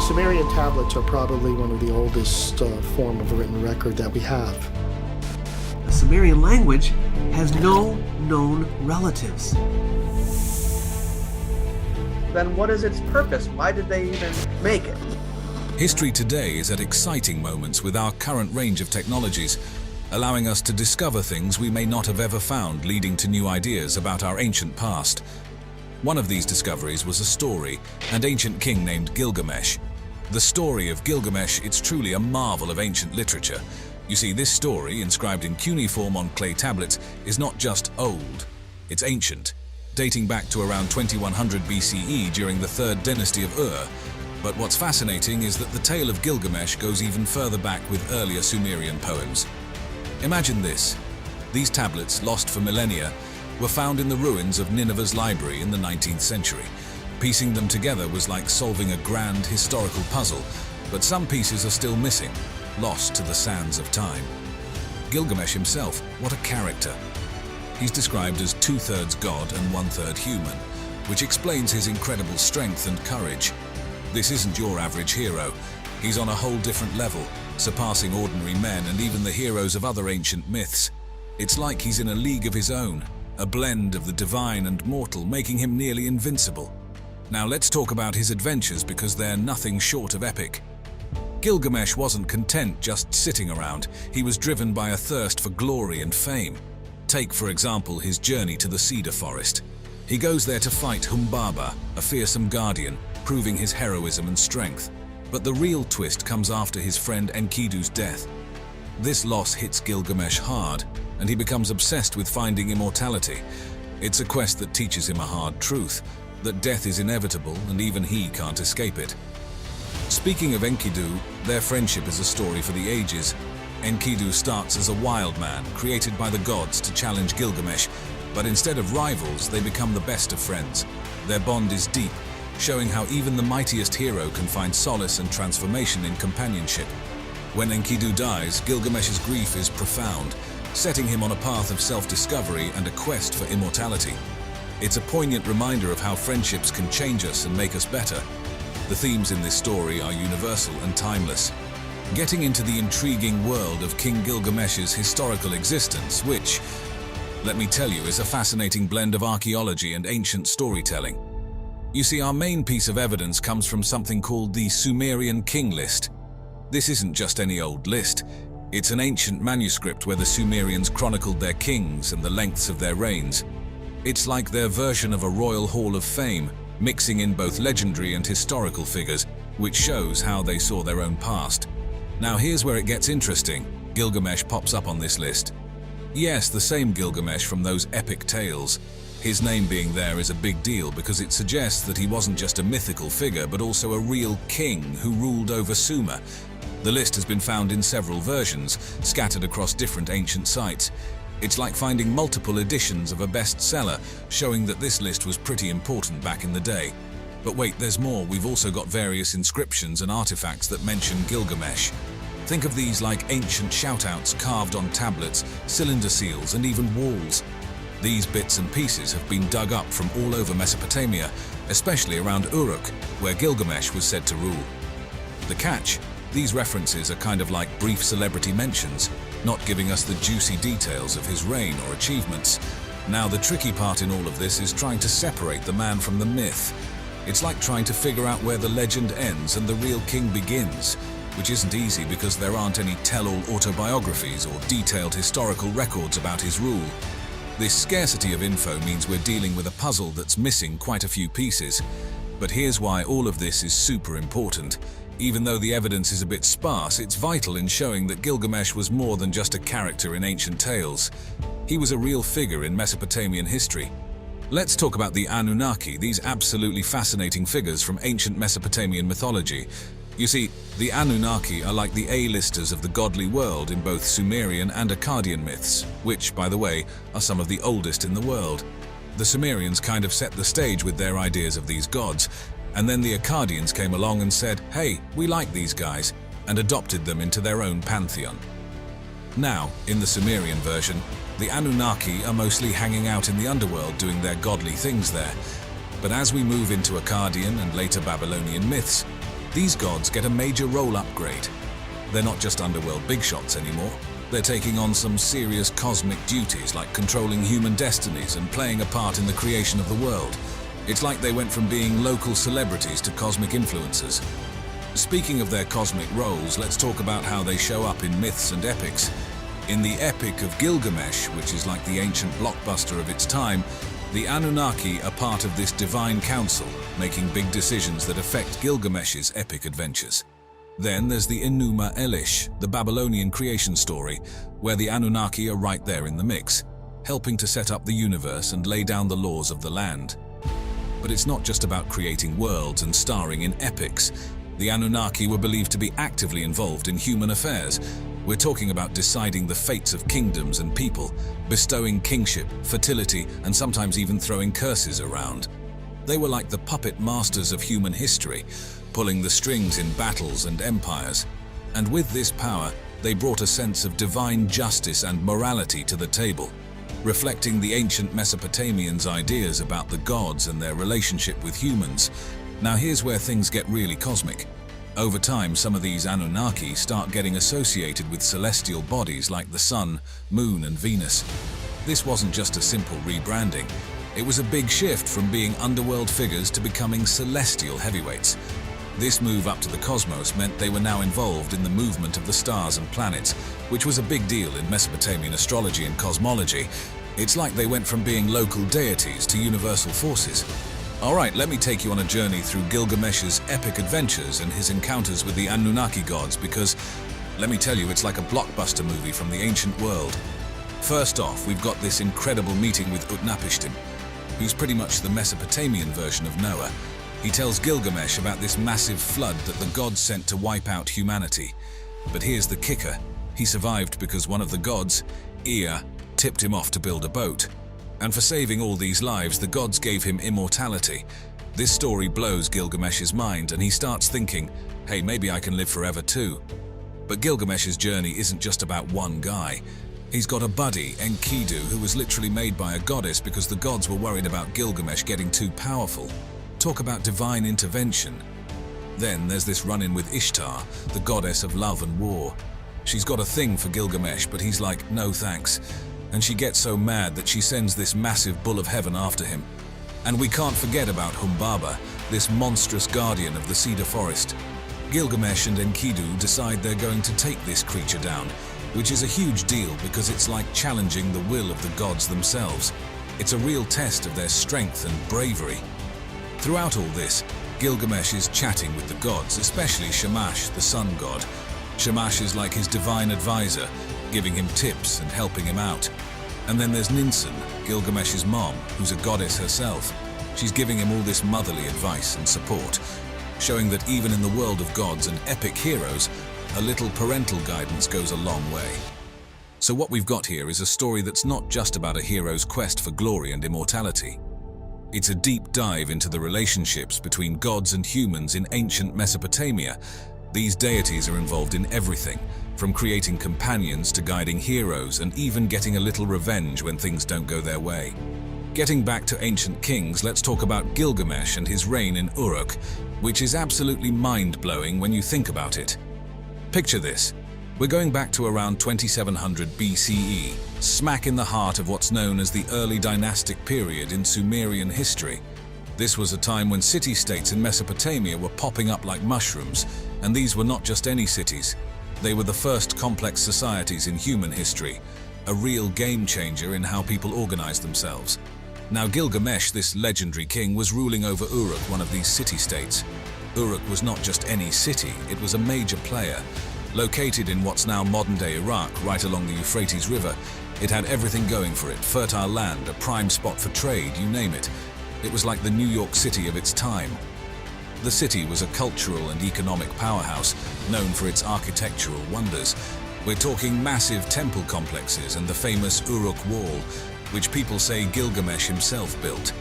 Sumerian tablets are probably one of the oldest form of written record that we have. The Sumerian language has no known relatives. Then what is its purpose? Why did they even make it? History today is at exciting moments with our current range of technologies, allowing us to discover things we may not have ever found, leading to new ideas about our ancient past. One of these discoveries was a story, an ancient king named Gilgamesh. The story of Gilgamesh, it's truly a marvel of ancient literature. You see, this story, inscribed in cuneiform on clay tablets, is not just old, it's ancient, dating back to around 2100 BCE during the 3rd dynasty of Ur. But what's fascinating is that the tale of Gilgamesh goes even further back with earlier Sumerian poems. Imagine this. These tablets, lost for millennia, were found in the ruins of Nineveh's library in the 19th century. Piecing them together was like solving a grand historical puzzle, but some pieces are still missing, lost to the sands of time. Gilgamesh himself, what a character. He's described as 2/3 god and 1/3 human, which explains his incredible strength and courage. This isn't your average hero. He's on a whole different level, surpassing ordinary men and even the heroes of other ancient myths. It's like he's in a league of his own, a blend of the divine and mortal, making him nearly invincible. Now let's talk about his adventures, because they're nothing short of epic. Gilgamesh wasn't content just sitting around. He was driven by a thirst for glory and fame. Take, for example, his journey to the cedar forest. He goes there to fight Humbaba, a fearsome guardian, proving his heroism and strength. But the real twist comes after his friend Enkidu's death. This loss hits Gilgamesh hard, and he becomes obsessed with finding immortality. It's a quest that teaches him a hard truth, that death is inevitable and even he can't escape it. Speaking of Enkidu, their friendship is a story for the ages. Enkidu starts as a wild man, created by the gods to challenge Gilgamesh, but instead of rivals, they become the best of friends. Their bond is deep, showing how even the mightiest hero can find solace and transformation in companionship. When Enkidu dies, Gilgamesh's grief is profound, setting him on a path of self-discovery and a quest for immortality. It's a poignant reminder of how friendships can change us and make us better. The themes in this story are universal and timeless. Getting into the intriguing world of King Gilgamesh's historical existence, which, let me tell you, is a fascinating blend of archaeology and ancient storytelling. You see, our main piece of evidence comes from something called the Sumerian King List. This isn't just any old list. It's an ancient manuscript where the Sumerians chronicled their kings and the lengths of their reigns. It's like their version of a royal hall of fame, mixing in both legendary and historical figures, which shows how they saw their own past. Now here's where it gets interesting. Gilgamesh pops up on this list. Yes, the same Gilgamesh from those epic tales. His name being there is a big deal because it suggests that he wasn't just a mythical figure, but also a real king who ruled over Sumer. The list has been found in several versions, scattered across different ancient sites. It's like finding multiple editions of a bestseller, showing that this list was pretty important back in the day. But wait, there's more. We've also got various inscriptions and artifacts that mention Gilgamesh. Think of these like ancient shoutouts carved on tablets, cylinder seals, and even walls. These bits and pieces have been dug up from all over Mesopotamia, especially around Uruk, where Gilgamesh was said to rule. The catch? These references are kind of like brief celebrity mentions, not giving us the juicy details of his reign or achievements. Now, the tricky part in all of this is trying to separate the man from the myth. It's like trying to figure out where the legend ends and the real king begins, which isn't easy because there aren't any tell-all autobiographies or detailed historical records about his rule. This scarcity of info means we're dealing with a puzzle that's missing quite a few pieces. But here's why all of this is super important. Even though the evidence is a bit sparse, it's vital in showing that Gilgamesh was more than just a character in ancient tales. He was a real figure in Mesopotamian history. Let's talk about the Anunnaki, these absolutely fascinating figures from ancient Mesopotamian mythology. You see, the Anunnaki are like the A-listers of the godly world in both Sumerian and Akkadian myths, which, by the way, are some of the oldest in the world. The Sumerians kind of set the stage with their ideas of these gods, and then the Akkadians came along and said, hey, we like these guys, and adopted them into their own pantheon. Now, in the Sumerian version, the Anunnaki are mostly hanging out in the underworld doing their godly things there. But as we move into Akkadian and later Babylonian myths, these gods get a major role upgrade. They're not just underworld big shots anymore. They're taking on some serious cosmic duties like controlling human destinies and playing a part in the creation of the world. It's like they went from being local celebrities to cosmic influencers. Speaking of their cosmic roles, let's talk about how they show up in myths and epics. In the Epic of Gilgamesh, which is like the ancient blockbuster of its time, the Anunnaki are part of this divine council, making big decisions that affect Gilgamesh's epic adventures. Then there's the Enuma Elish, the Babylonian creation story, where the Anunnaki are right there in the mix, helping to set up the universe and lay down the laws of the land. But it's not just about creating worlds and starring in epics. The Anunnaki were believed to be actively involved in human affairs. We're talking about deciding the fates of kingdoms and people, bestowing kingship, fertility, and sometimes even throwing curses around. They were like the puppet masters of human history, pulling the strings in battles and empires. And with this power, they brought a sense of divine justice and morality to the table, reflecting the ancient Mesopotamians' ideas about the gods and their relationship with humans. Now here's where things get really cosmic. Over time, some of these Anunnaki start getting associated with celestial bodies like the Sun, Moon, and Venus. This wasn't just a simple rebranding. It was a big shift from being underworld figures to becoming celestial heavyweights. This move up to the cosmos meant they were now involved in the movement of the stars and planets, which was a big deal in Mesopotamian astrology and cosmology. It's like they went from being local deities to universal forces. Alright, let me take you on a journey through Gilgamesh's epic adventures and his encounters with the Anunnaki gods, because, let me tell you, it's like a blockbuster movie from the ancient world. First off, we've got this incredible meeting with Utnapishtim, who's pretty much the Mesopotamian version of Noah. He tells Gilgamesh about this massive flood that the gods sent to wipe out humanity. But here's the kicker. He survived because one of the gods, Ea, tipped him off to build a boat. And for saving all these lives, the gods gave him immortality. This story blows Gilgamesh's mind, and he starts thinking, hey, maybe I can live forever too. But Gilgamesh's journey isn't just about one guy. He's got a buddy, Enkidu, who was literally made by a goddess because the gods were worried about Gilgamesh getting too powerful. Talk about divine intervention. Then there's this run-in with Ishtar, the goddess of love and war. She's got a thing for Gilgamesh, but he's like, no thanks. And she gets so mad that she sends this massive bull of heaven after him. And we can't forget about Humbaba, this monstrous guardian of the cedar forest. Gilgamesh and Enkidu decide they're going to take this creature down, which is a huge deal because it's like challenging the will of the gods themselves. It's a real test of their strength and bravery. Throughout all this, Gilgamesh is chatting with the gods, especially Shamash, the sun god. Shamash is like his divine advisor, giving him tips and helping him out. And then there's Ninsun, Gilgamesh's mom, who's a goddess herself. She's giving him all this motherly advice and support, showing that even in the world of gods and epic heroes, a little parental guidance goes a long way. So what we've got here is a story that's not just about a hero's quest for glory and immortality. It's a deep dive into the relationships between gods and humans in ancient Mesopotamia. These deities are involved in everything, from creating companions to guiding heroes and even getting a little revenge when things don't go their way. Getting back to ancient kings, let's talk about Gilgamesh and his reign in Uruk, which is absolutely mind-blowing when you think about it. Picture this. We're going back to around 2700 BCE, smack in the heart of what's known as the early dynastic period in Sumerian history. This was a time when city-states in Mesopotamia were popping up like mushrooms, and these were not just any cities. They were the first complex societies in human history, a real game-changer in how people organized themselves. Now Gilgamesh, this legendary king, was ruling over Uruk, one of these city-states. Uruk was not just any city, it was a major player. Located in what's now modern-day Iraq, right along the Euphrates River, it had everything going for it: fertile land, a prime spot for trade, you name it. It was like the New York City of its time. The city was a cultural and economic powerhouse, known for its architectural wonders. We're talking massive temple complexes and the famous Uruk Wall, which people say Gilgamesh himself built.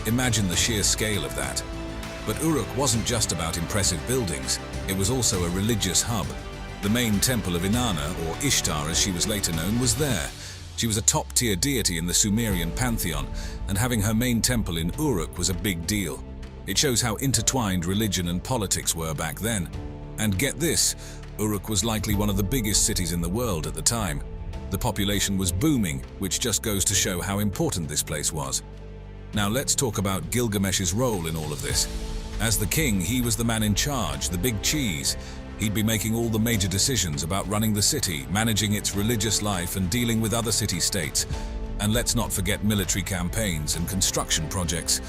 Imagine the sheer scale of that. But Uruk wasn't just about impressive buildings, it was also a religious hub. The main temple of Inanna, or Ishtar as she was later known, was there. She was a top-tier deity in the Sumerian pantheon, and having her main temple in Uruk was a big deal. It shows how intertwined religion and politics were back then. And get this, Uruk was likely one of the biggest cities in the world at the time. The population was booming, which just goes to show how important this place was. Now let's talk about Gilgamesh's role in all of this. As the king, he was the man in charge, the big cheese. He'd be making all the major decisions about running the city, managing its religious life, and dealing with other city-states. And let's not forget military campaigns and construction projects.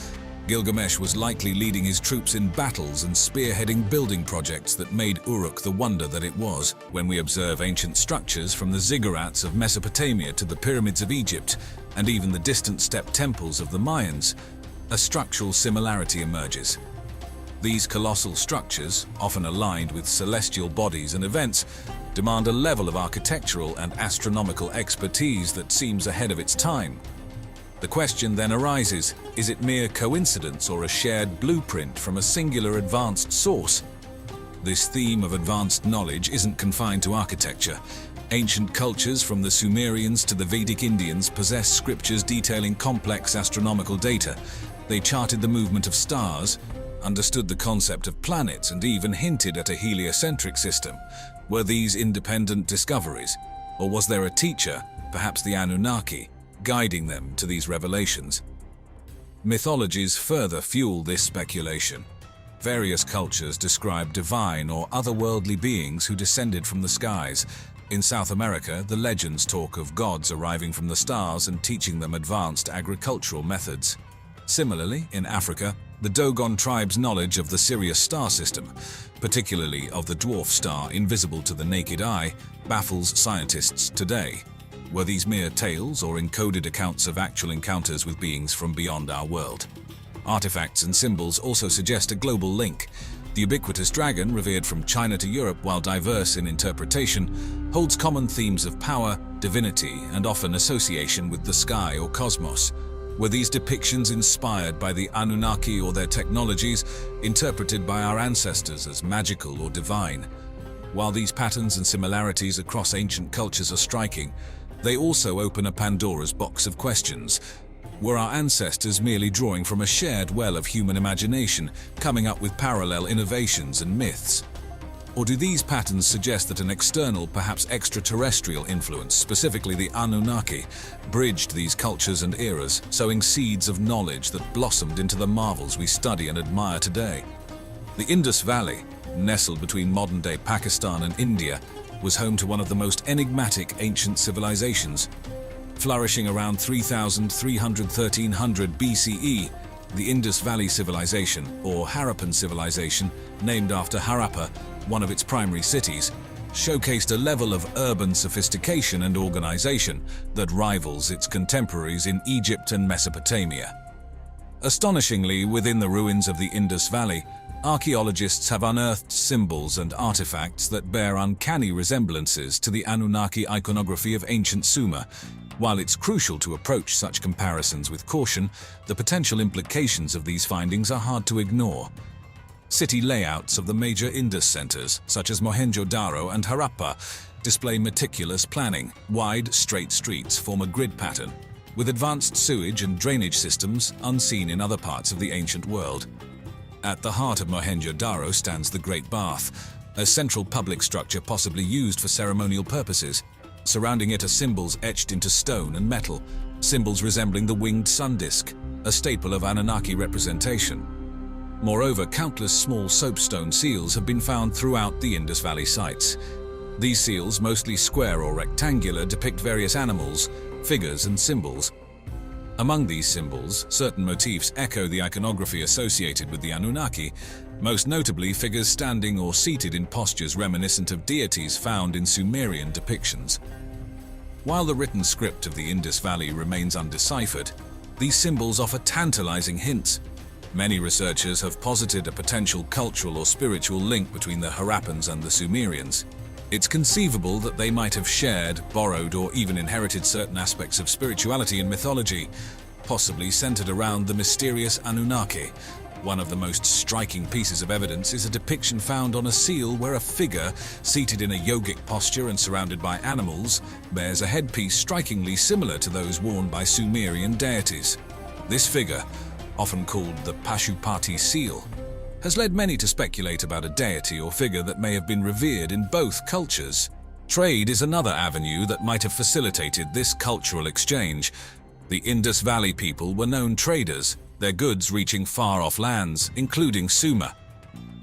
Gilgamesh was likely leading his troops in battles and spearheading building projects that made Uruk the wonder that it was. When we observe ancient structures from the ziggurats of Mesopotamia to the pyramids of Egypt, and even the distant step temples of the Mayans, a structural similarity emerges. These colossal structures, often aligned with celestial bodies and events, demand a level of architectural and astronomical expertise that seems ahead of its time. The question then arises, is it mere coincidence or a shared blueprint from a singular advanced source? This theme of advanced knowledge isn't confined to architecture. Ancient cultures from the Sumerians to the Vedic Indians possess scriptures detailing complex astronomical data. They charted the movement of stars, understood the concept of planets, and even hinted at a heliocentric system. Were these independent discoveries? Or was there a teacher, perhaps the Anunnaki, guiding them to these revelations? Mythologies further fuel this speculation. Various cultures describe divine or otherworldly beings who descended from the skies. In South America, the legends talk of gods arriving from the stars and teaching them advanced agricultural methods. Similarly, in Africa, the Dogon tribe's knowledge of the Sirius star system, particularly of the dwarf star invisible to the naked eye, baffles scientists today. Were these mere tales or encoded accounts of actual encounters with beings from beyond our world? Artifacts and symbols also suggest a global link. The ubiquitous dragon, revered from China to Europe while diverse in interpretation, holds common themes of power, divinity, and often association with the sky or cosmos. Were these depictions inspired by the Anunnaki or their technologies, interpreted by our ancestors as magical or divine? While these patterns and similarities across ancient cultures are striking, they also open a Pandora's box of questions. Were our ancestors merely drawing from a shared well of human imagination, coming up with parallel innovations and myths? Or do these patterns suggest that an external, perhaps extraterrestrial influence, specifically the Anunnaki, bridged these cultures and eras, sowing seeds of knowledge that blossomed into the marvels we study and admire today? The Indus Valley, nestled between modern-day Pakistan and India, was home to one of the most enigmatic ancient civilizations. Flourishing around 1300–1300 BCE, the Indus Valley Civilization, or Harappan Civilization, named after Harappa, one of its primary cities, showcased a level of urban sophistication and organization that rivals its contemporaries in Egypt and Mesopotamia. Astonishingly, within the ruins of the Indus Valley, archaeologists have unearthed symbols and artifacts that bear uncanny resemblances to the Anunnaki iconography of ancient Sumer. While it's crucial to approach such comparisons with caution, the potential implications of these findings are hard to ignore. City layouts of the major Indus centers, such as Mohenjo-Daro and Harappa, display meticulous planning. Wide, straight streets form a grid pattern, with advanced sewage and drainage systems unseen in other parts of the ancient world. At the heart of Mohenjo-Daro stands the Great Bath, a central public structure possibly used for ceremonial purposes. Surrounding it are symbols etched into stone and metal, symbols resembling the winged sun disk, a staple of Anunnaki representation. Moreover, countless small soapstone seals have been found throughout the Indus Valley sites. These seals, mostly square or rectangular, depict various animals, figures, and symbols. Among these symbols, certain motifs echo the iconography associated with the Anunnaki, most notably figures standing or seated in postures reminiscent of deities found in Sumerian depictions. While the written script of the Indus Valley remains undeciphered, these symbols offer tantalizing hints. Many researchers have posited a potential cultural or spiritual link between the Harappans and the Sumerians. It's conceivable that they might have shared, borrowed, or even inherited certain aspects of spirituality and mythology, possibly centered around the mysterious Anunnaki. One of the most striking pieces of evidence is a depiction found on a seal where a figure, seated in a yogic posture and surrounded by animals, bears a headpiece strikingly similar to those worn by Sumerian deities. This figure, often called the Pashupati seal, has led many to speculate about a deity or figure that may have been revered in both cultures. Trade is another avenue that might have facilitated this cultural exchange. The Indus Valley people were known traders, their goods reaching far-off lands, including Sumer.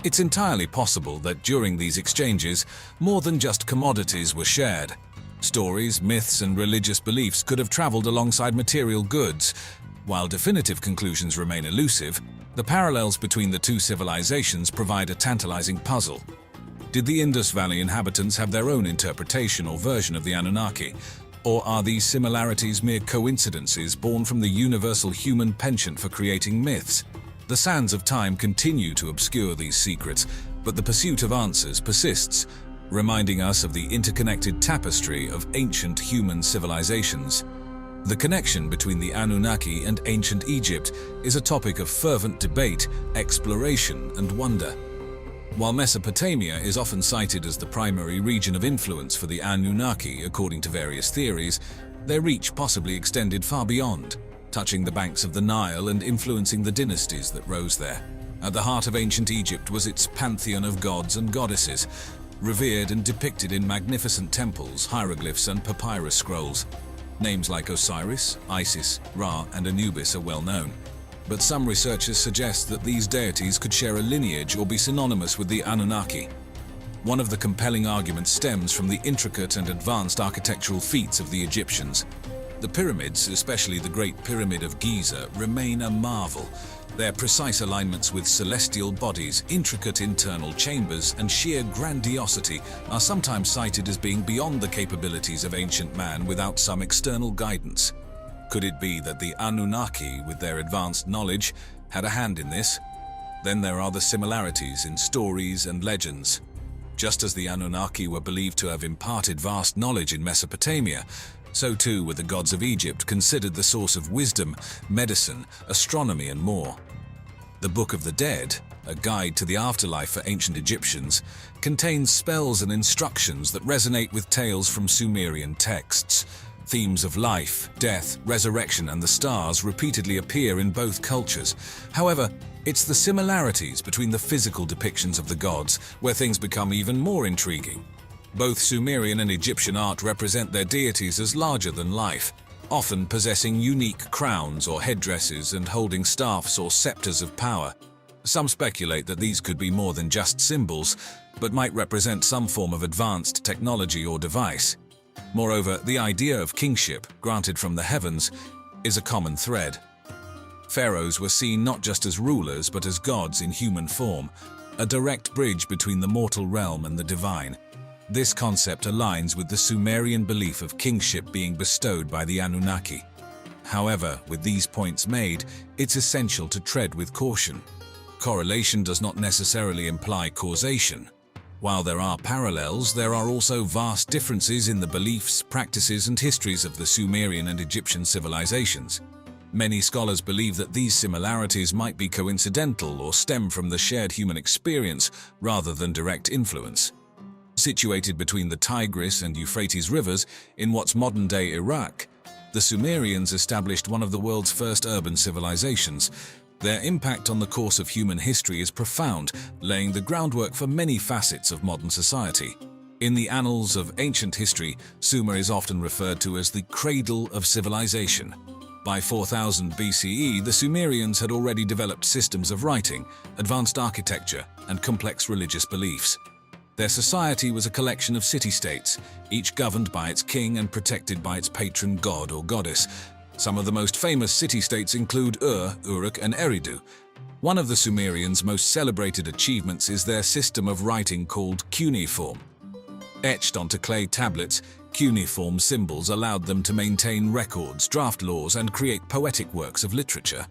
It's entirely possible that during these exchanges, more than just commodities were shared. Stories, myths, and religious beliefs could have traveled alongside material goods. While definitive conclusions remain elusive, the parallels between the two civilizations provide a tantalizing puzzle. Did the Indus Valley inhabitants have their own interpretation or version of the Anunnaki? Or are these similarities mere coincidences born from the universal human penchant for creating myths? The sands of time continue to obscure these secrets, but the pursuit of answers persists, reminding us of the interconnected tapestry of ancient human civilizations. The connection between the Anunnaki and ancient Egypt is a topic of fervent debate, exploration, and wonder. While Mesopotamia is often cited as the primary region of influence for the Anunnaki according to various theories, their reach possibly extended far beyond, touching the banks of the Nile and influencing the dynasties that rose there. At the heart of ancient Egypt was its pantheon of gods and goddesses, revered and depicted in magnificent temples, hieroglyphs, and papyrus scrolls. Names like Osiris, Isis, Ra, and Anubis are well known. But some researchers suggest that these deities could share a lineage or be synonymous with the Anunnaki. One of the compelling arguments stems from the intricate and advanced architectural feats of the Egyptians. The pyramids, especially the Great Pyramid of Giza, remain a marvel. Their precise alignments with celestial bodies, intricate internal chambers, and sheer grandiosity are sometimes cited as being beyond the capabilities of ancient man without some external guidance. Could it be that the Anunnaki, with their advanced knowledge, had a hand in this? Then there are the similarities in stories and legends. Just as the Anunnaki were believed to have imparted vast knowledge in Mesopotamia, so too were the gods of Egypt considered the source of wisdom, medicine, astronomy, and more. The Book of the Dead, a guide to the afterlife for ancient Egyptians, contains spells and instructions that resonate with tales from Sumerian texts. Themes of life, death, resurrection, and the stars repeatedly appear in both cultures. However, it's the similarities between the physical depictions of the gods where things become even more intriguing. Both Sumerian and Egyptian art represent their deities as larger than life, often possessing unique crowns or headdresses and holding staffs or scepters of power. Some speculate that these could be more than just symbols, but might represent some form of advanced technology or device. Moreover, the idea of kingship, granted from the heavens, is a common thread. Pharaohs were seen not just as rulers but as gods in human form, a direct bridge between the mortal realm and the divine. This concept aligns with the Sumerian belief of kingship being bestowed by the Anunnaki. However, with these points made, it's essential to tread with caution. Correlation does not necessarily imply causation. While there are parallels, there are also vast differences in the beliefs, practices, and histories of the Sumerian and Egyptian civilizations. Many scholars believe that these similarities might be coincidental or stem from the shared human experience rather than direct influence. Situated between the Tigris and Euphrates rivers in what's modern-day Iraq, the Sumerians established one of the world's first urban civilizations. Their impact on the course of human history is profound, laying the groundwork for many facets of modern society. In the annals of ancient history, Sumer is often referred to as the cradle of civilization. By 4000 BCE, the Sumerians had already developed systems of writing, advanced architecture, and complex religious beliefs. Their society was a collection of city-states, each governed by its king and protected by its patron god or goddess. Some of the most famous city-states include Uruk, and Eridu. One of the Sumerians' most celebrated achievements is their system of writing called cuneiform. Etched onto clay tablets, cuneiform symbols allowed them to maintain records, draft laws, and create poetic works of literature.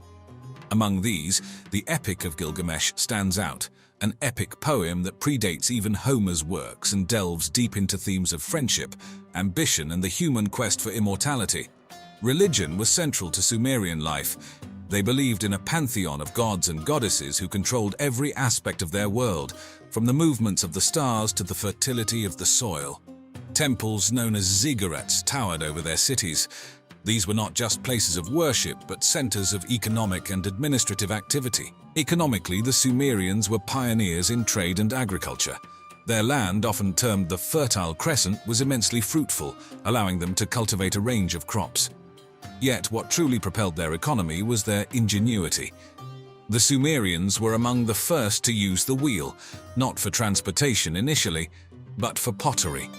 Among these, the Epic of Gilgamesh stands out, an epic poem that predates even Homer's works and delves deep into themes of friendship, ambition, and the human quest for immortality. Religion was central to Sumerian life. They believed in a pantheon of gods and goddesses who controlled every aspect of their world, from the movements of the stars to the fertility of the soil. Temples known as ziggurats towered over their cities. These were not just places of worship, but centers of economic and administrative activity. Economically, the Sumerians were pioneers in trade and agriculture. Their land, often termed the Fertile Crescent, was immensely fruitful, allowing them to cultivate a range of crops. Yet, what truly propelled their economy was their ingenuity. The Sumerians were among the first to use the wheel, not for transportation initially, but for pottery.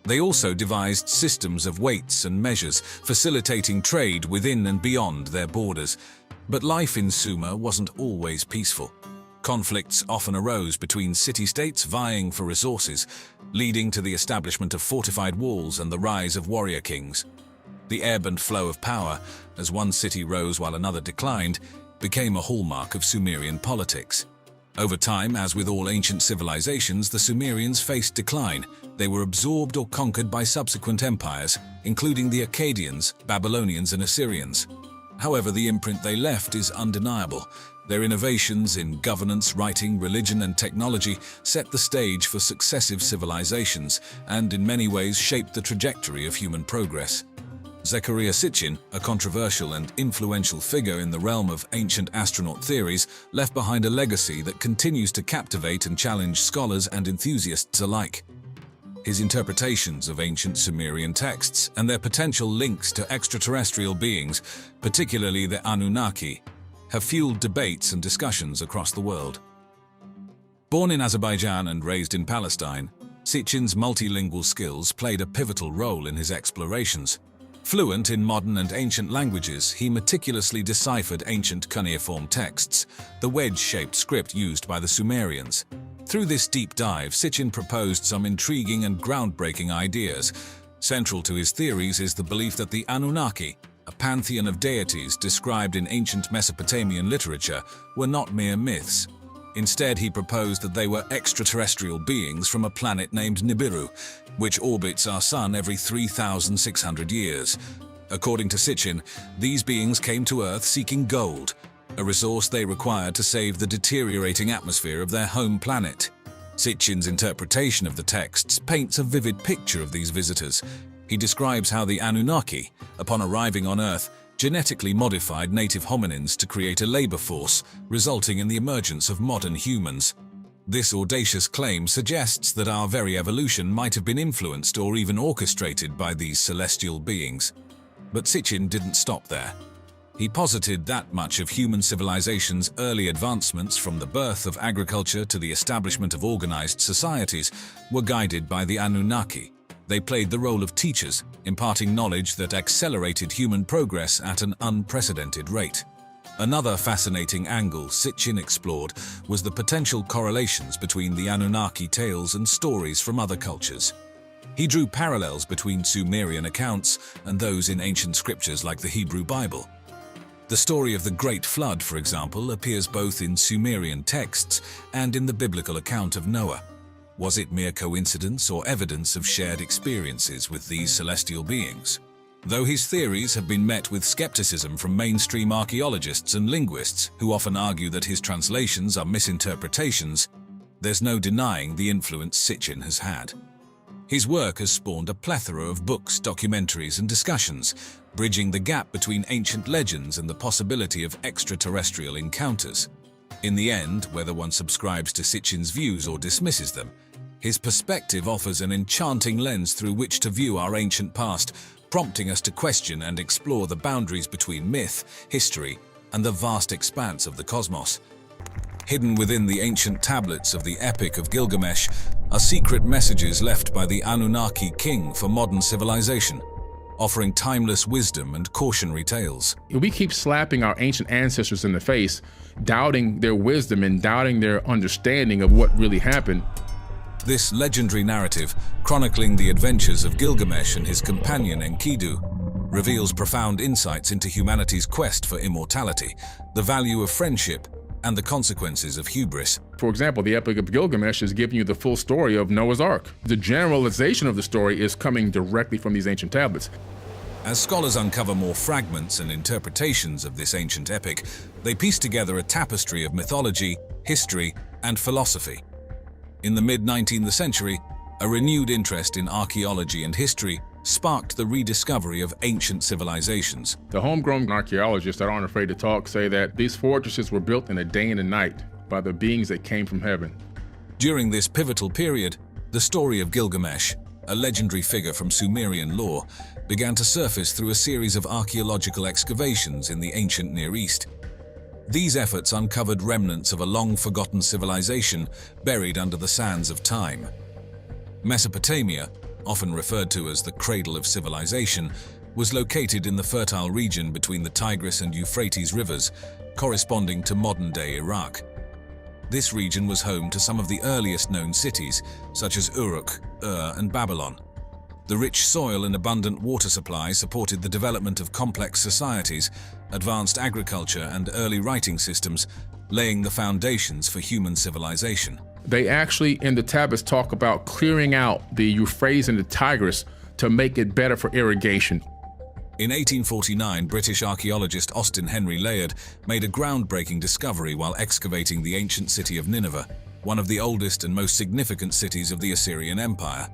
They also devised systems of weights and measures, facilitating trade within and beyond their borders. But life in Sumer wasn't always peaceful. Conflicts often arose between city-states vying for resources, leading to the establishment of fortified walls and the rise of warrior kings. The ebb and flow of power, as one city rose while another declined, became a hallmark of Sumerian politics. Over time, as with all ancient civilizations, the Sumerians faced decline. They were absorbed or conquered by subsequent empires, including the Akkadians, Babylonians, and Assyrians. However, the imprint they left is undeniable. Their innovations in governance, writing, religion, and technology set the stage for successive civilizations and in many ways shaped the trajectory of human progress. Zecharia Sitchin, a controversial and influential figure in the realm of ancient astronaut theories, left behind a legacy that continues to captivate and challenge scholars and enthusiasts alike. His interpretations of ancient Sumerian texts and their potential links to extraterrestrial beings, particularly the Anunnaki, have fueled debates and discussions across the world. Born in Azerbaijan and raised in Palestine, Sitchin's multilingual skills played a pivotal role in his explorations. Fluent in modern and ancient languages, he meticulously deciphered ancient cuneiform texts, the wedge-shaped script used by the Sumerians. Through this deep dive, Sitchin proposed some intriguing and groundbreaking ideas. Central to his theories is the belief that the Anunnaki, a pantheon of deities described in ancient Mesopotamian literature, were not mere myths. Instead, he proposed that they were extraterrestrial beings from a planet named Nibiru, which orbits our sun every 3,600 years. According to Sitchin, these beings came to Earth seeking gold, a resource they required to save the deteriorating atmosphere of their home planet. Sitchin's interpretation of the texts paints a vivid picture of these visitors. He describes how the Anunnaki, upon arriving on Earth, genetically modified native hominins to create a labor force, resulting in the emergence of modern humans. This audacious claim suggests that our very evolution might have been influenced or even orchestrated by these celestial beings. But Sitchin didn't stop there. He posited that much of human civilization's early advancements, from the birth of agriculture to the establishment of organized societies, were guided by the Anunnaki. They played the role of teachers, imparting knowledge that accelerated human progress at an unprecedented rate. Another fascinating angle Sitchin explored was the potential correlations between the Anunnaki tales and stories from other cultures. He drew parallels between Sumerian accounts and those in ancient scriptures like the Hebrew Bible. The story of the Great Flood, for example, appears both in Sumerian texts and in the biblical account of Noah. Was it mere coincidence or evidence of shared experiences with these celestial beings? Though his theories have been met with skepticism from mainstream archaeologists and linguists, who often argue that his translations are misinterpretations, there's no denying the influence Sitchin has had. His work has spawned a plethora of books, documentaries, and discussions, bridging the gap between ancient legends and the possibility of extraterrestrial encounters. In the end, whether one subscribes to Sitchin's views or dismisses them, his perspective offers an enchanting lens through which to view our ancient past, prompting us to question and explore the boundaries between myth, history, and the vast expanse of the cosmos. Hidden within the ancient tablets of the Epic of Gilgamesh are secret messages left by the Anunnaki king for modern civilization, offering timeless wisdom and cautionary tales. We keep slapping our ancient ancestors in the face, doubting their wisdom and doubting their understanding of what really happened. This legendary narrative, chronicling the adventures of Gilgamesh and his companion Enkidu, reveals profound insights into humanity's quest for immortality, the value of friendship, and the consequences of hubris. For example, the Epic of Gilgamesh is giving you the full story of Noah's Ark. The generalization of the story is coming directly from these ancient tablets. As scholars uncover more fragments and interpretations of this ancient epic, they piece together a tapestry of mythology, history, and philosophy. In the mid-19th century, a renewed interest in archaeology and history sparked the rediscovery of ancient civilizations. The homegrown archaeologists that aren't afraid to talk say that these fortresses were built in a day and a night by the beings that came from heaven. During this pivotal period, the story of Gilgamesh, a legendary figure from Sumerian lore, began to surface through a series of archaeological excavations in the ancient Near East. These efforts uncovered remnants of a long-forgotten civilization buried under the sands of time. Mesopotamia, often referred to as the Cradle of Civilization, was located in the fertile region between the Tigris and Euphrates rivers, corresponding to modern-day Iraq. This region was home to some of the earliest known cities, such as Uruk, and Babylon. The rich soil and abundant water supply supported the development of complex societies, advanced agriculture, and early writing systems, laying the foundations for human civilization. They actually, in the tablets, talk about clearing out the Euphrates and the Tigris to make it better for irrigation. In 1849, British archaeologist Austin Henry Layard made a groundbreaking discovery while excavating the ancient city of Nineveh, one of the oldest and most significant cities of the Assyrian Empire.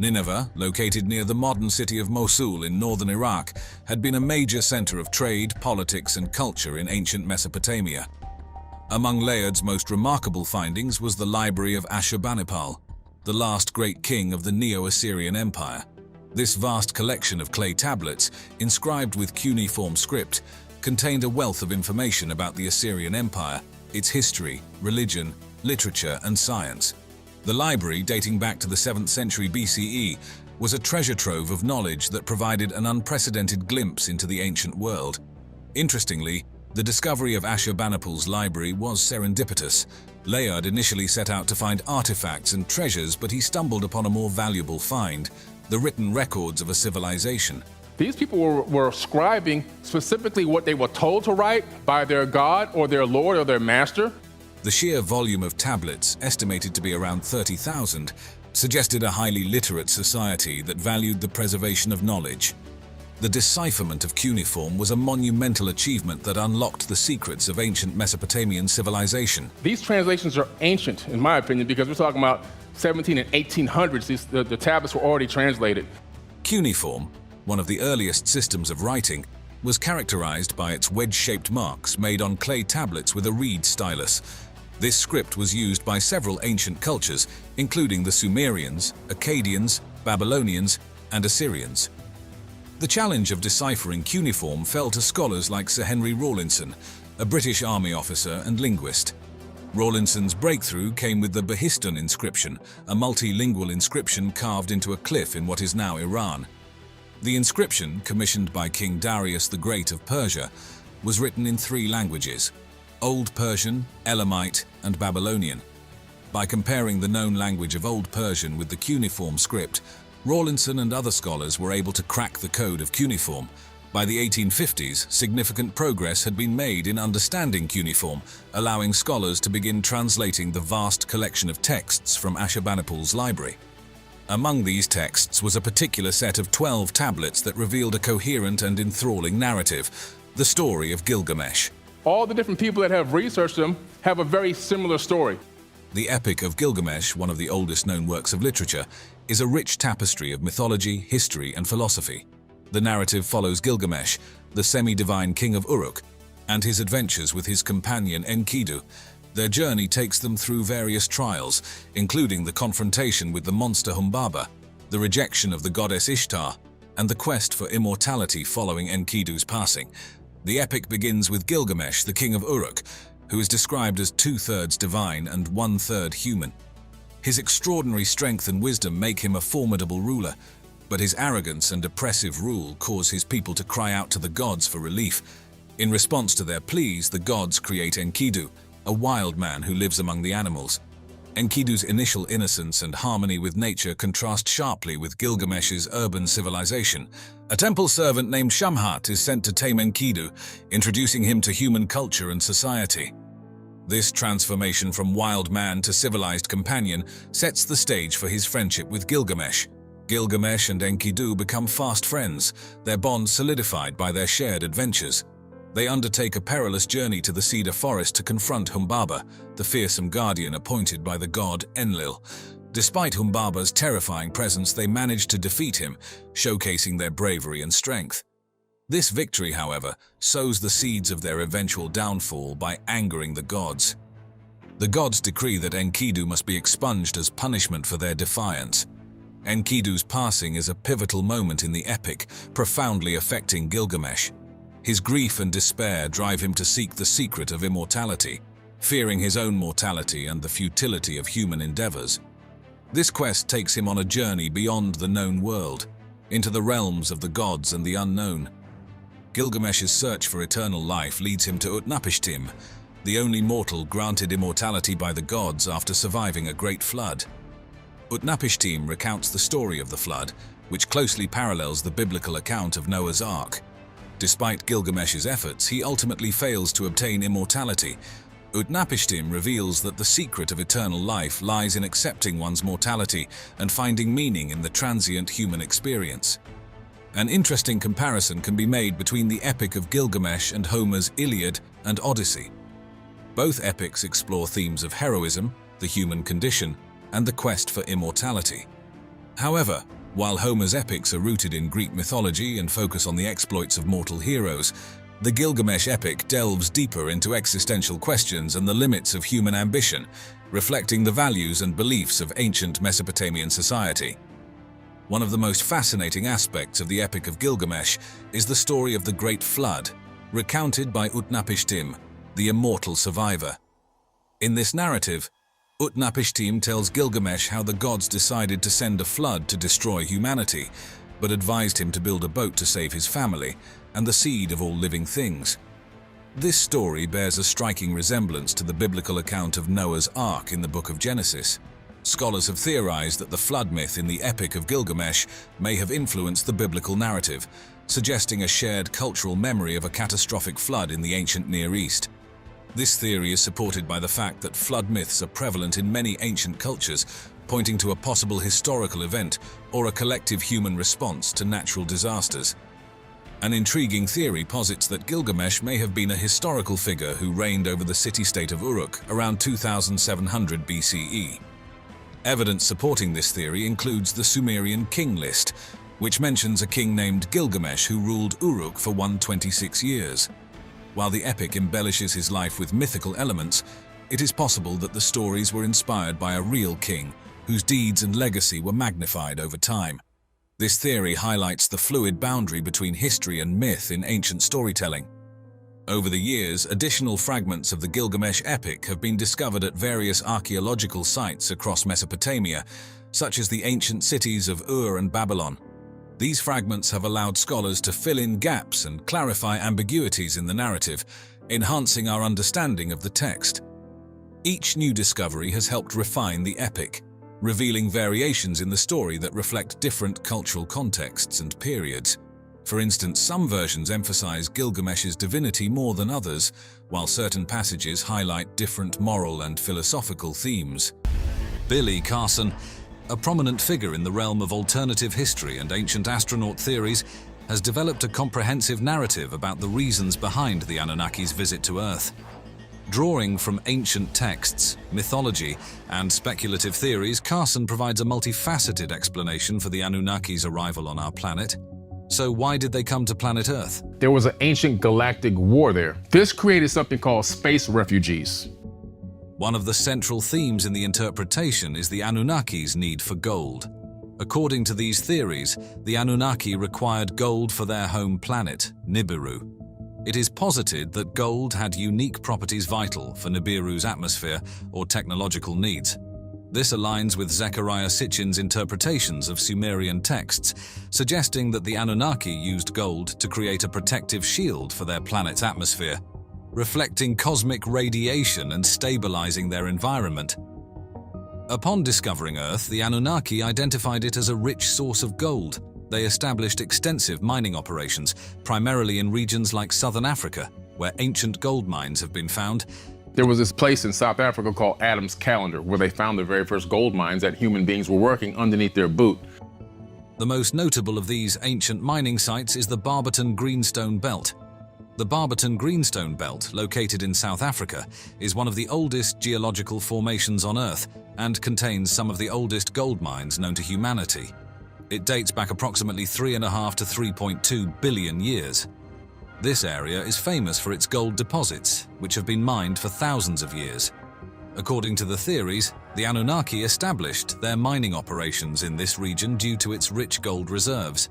Nineveh, located near the modern city of Mosul in northern Iraq, had been a major center of trade, politics, and culture in ancient Mesopotamia. Among Layard's most remarkable findings was the library of Ashurbanipal, the last great king of the Neo-Assyrian Empire. This vast collection of clay tablets, inscribed with cuneiform script, contained a wealth of information about the Assyrian Empire, its history, religion, literature, and science. The library, dating back to the 7th century BCE, was a treasure trove of knowledge that provided an unprecedented glimpse into the ancient world. Interestingly, the discovery of Ashurbanipal's library was serendipitous. Layard initially set out to find artifacts and treasures, but he stumbled upon a more valuable find: the written records of a civilization. These people were scribing specifically what they were told to write by their god or their lord or their master. The sheer volume of tablets, estimated to be around 30,000, suggested a highly literate society that valued the preservation of knowledge. The decipherment of cuneiform was a monumental achievement that unlocked the secrets of ancient Mesopotamian civilization. These translations are ancient, in my opinion, because we're talking about 17 and 1800s. The tablets were already translated. Cuneiform, one of the earliest systems of writing, was characterized by its wedge-shaped marks made on clay tablets with a reed stylus. This script was used by several ancient cultures, including the Sumerians, Akkadians, Babylonians, and Assyrians. The challenge of deciphering cuneiform fell to scholars like Sir Henry Rawlinson, a British Army officer and linguist. Rawlinson's breakthrough came with the Behistun inscription, a multilingual inscription carved into a cliff in what is now Iran. The inscription, commissioned by King Darius the Great of Persia, was written in 3 languages: Old Persian, Elamite, and Babylonian. By comparing the known language of Old Persian with the cuneiform script, Rawlinson and other scholars were able to crack the code of cuneiform. By the 1850s, significant progress had been made in understanding cuneiform, allowing scholars to begin translating the vast collection of texts from Ashurbanipal's library. Among these texts was a particular set of 12 tablets that revealed a coherent and enthralling narrative: the story of Gilgamesh. All the different people that have researched them have a very similar story. The Epic of Gilgamesh, one of the oldest known works of literature, is a rich tapestry of mythology, history, and philosophy. The narrative follows Gilgamesh, the semi-divine king of Uruk, and his adventures with his companion Enkidu. Their journey takes them through various trials, including the confrontation with the monster Humbaba, the rejection of the goddess Ishtar, and the quest for immortality following Enkidu's passing. The epic begins with Gilgamesh, the king of Uruk, who is described as 2/3 divine and 1/3 human. His extraordinary strength and wisdom make him a formidable ruler, but his arrogance and oppressive rule cause his people to cry out to the gods for relief. In response to their pleas, the gods create Enkidu, a wild man who lives among the animals. Enkidu's initial innocence and harmony with nature contrast sharply with Gilgamesh's urban civilization. A temple servant named Shamhat is sent to tame Enkidu, introducing him to human culture and society. This transformation from wild man to civilized companion sets the stage for his friendship with Gilgamesh. Gilgamesh and Enkidu become fast friends, their bond solidified by their shared adventures. They undertake a perilous journey to the cedar forest to confront Humbaba, the fearsome guardian appointed by the god Enlil. Despite Humbaba's terrifying presence, they managed to defeat him, showcasing their bravery and strength. This victory, however, sows the seeds of their eventual downfall by angering the gods. The gods decree that Enkidu must be expunged as punishment for their defiance. Enkidu's passing is a pivotal moment in the epic, profoundly affecting Gilgamesh. His grief and despair drive him to seek the secret of immortality, fearing his own mortality and the futility of human endeavors. This quest takes him on a journey beyond the known world, into the realms of the gods and the unknown. Gilgamesh's search for eternal life leads him to Utnapishtim, the only mortal granted immortality by the gods after surviving a great flood. Utnapishtim recounts the story of the flood, which closely parallels the biblical account of Noah's Ark. Despite Gilgamesh's efforts, he ultimately fails to obtain immortality. Utnapishtim reveals that the secret of eternal life lies in accepting one's mortality and finding meaning in the transient human experience. An interesting comparison can be made between the Epic of Gilgamesh and Homer's Iliad and Odyssey. Both epics explore themes of heroism, the human condition, and the quest for immortality. However, while Homer's epics are rooted in Greek mythology and focus on the exploits of mortal heroes, the Gilgamesh epic delves deeper into existential questions and the limits of human ambition, reflecting the values and beliefs of ancient Mesopotamian society. One of the most fascinating aspects of the Epic of Gilgamesh is the story of the Great Flood, recounted by Utnapishtim, the immortal survivor. In this narrative, Utnapishtim tells Gilgamesh how the gods decided to send a flood to destroy humanity, but advised him to build a boat to save his family and the seed of all living things. This story bears a striking resemblance to the biblical account of Noah's Ark in the Book of Genesis. Scholars have theorized that the flood myth in the Epic of Gilgamesh may have influenced the biblical narrative, suggesting a shared cultural memory of a catastrophic flood in the ancient Near East. This theory is supported by the fact that flood myths are prevalent in many ancient cultures, pointing to a possible historical event or a collective human response to natural disasters. An intriguing theory posits that Gilgamesh may have been a historical figure who reigned over the city-state of Uruk around 2700 BCE. Evidence supporting this theory includes the Sumerian king list, which mentions a king named Gilgamesh who ruled Uruk for 126 years. While the epic embellishes his life with mythical elements, it is possible that the stories were inspired by a real king, whose deeds and legacy were magnified over time. This theory highlights the fluid boundary between history and myth in ancient storytelling. Over the years, additional fragments of the Gilgamesh epic have been discovered at various archaeological sites across Mesopotamia, such as the ancient cities of Ur and Babylon. These fragments have allowed scholars to fill in gaps and clarify ambiguities in the narrative, enhancing our understanding of the text. Each new discovery has helped refine the epic, revealing variations in the story that reflect different cultural contexts and periods. For instance, some versions emphasize Gilgamesh's divinity more than others, while certain passages highlight different moral and philosophical themes. Billy Carson, a prominent figure in the realm of alternative history and ancient astronaut theories, has developed a comprehensive narrative about the reasons behind the Anunnaki's visit to Earth. Drawing from ancient texts, mythology, and speculative theories, Carson provides a multifaceted explanation for the Anunnaki's arrival on our planet. So why did they come to planet Earth? There was an ancient galactic war there. This created something called space refugees. One of the central themes in the interpretation is the Anunnaki's need for gold. According to these theories, the Anunnaki required gold for their home planet, Nibiru. It is posited that gold had unique properties vital for Nibiru's atmosphere or technological needs. This aligns with Zechariah Sitchin's interpretations of Sumerian texts, suggesting that the Anunnaki used gold to create a protective shield for their planet's atmosphere, reflecting cosmic radiation and stabilizing their environment. Upon discovering Earth, the Anunnaki identified it as a rich source of gold. They established extensive mining operations, primarily in regions like southern Africa, where ancient gold mines have been found. There was this place in South Africa called Adam's Calendar, where they found the very first gold mines that human beings were working underneath their boot. The most notable of these ancient mining sites is the Barberton Greenstone Belt. The Barberton Greenstone Belt, located in South Africa, is one of the oldest geological formations on Earth and contains some of the oldest gold mines known to humanity. It dates back approximately 3.5 to 3.2 billion years. This area is famous for its gold deposits, which have been mined for thousands of years. According to the theories, the Anunnaki established their mining operations in this region due to its rich gold reserves.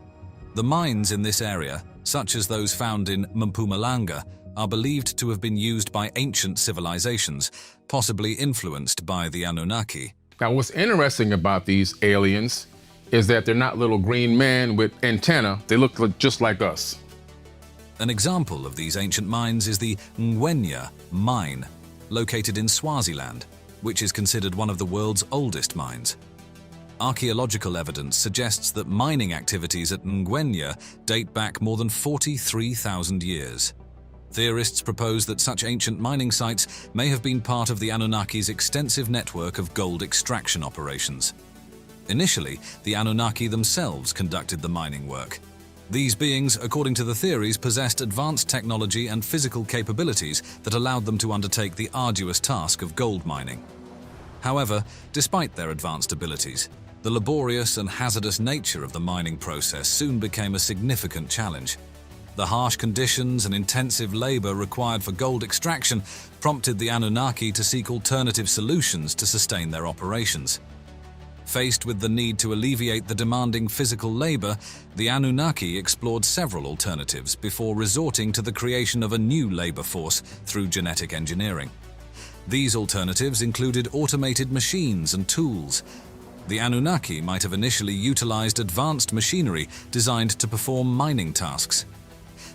The mines in this area, such as those found in Mpumalanga, are believed to have been used by ancient civilizations, possibly influenced by the Anunnaki. Now, what's interesting about these aliens is that they're not little green men with antennae. They look just like us. An example of these ancient mines is the Ngwenya mine, located in Swaziland, which is considered one of the world's oldest mines. Archaeological evidence suggests that mining activities at Ngwenya date back more than 43,000 years. Theorists propose that such ancient mining sites may have been part of the Anunnaki's extensive network of gold extraction operations. Initially, the Anunnaki themselves conducted the mining work. These beings, according to the theories, possessed advanced technology and physical capabilities that allowed them to undertake the arduous task of gold mining. However, despite their advanced abilities, the laborious and hazardous nature of the mining process soon became a significant challenge. The harsh conditions and intensive labor required for gold extraction prompted the Anunnaki to seek alternative solutions to sustain their operations. Faced with the need to alleviate the demanding physical labor, the Anunnaki explored several alternatives before resorting to the creation of a new labor force through genetic engineering. These alternatives included automated machines and tools. The Anunnaki might have initially utilized advanced machinery designed to perform mining tasks.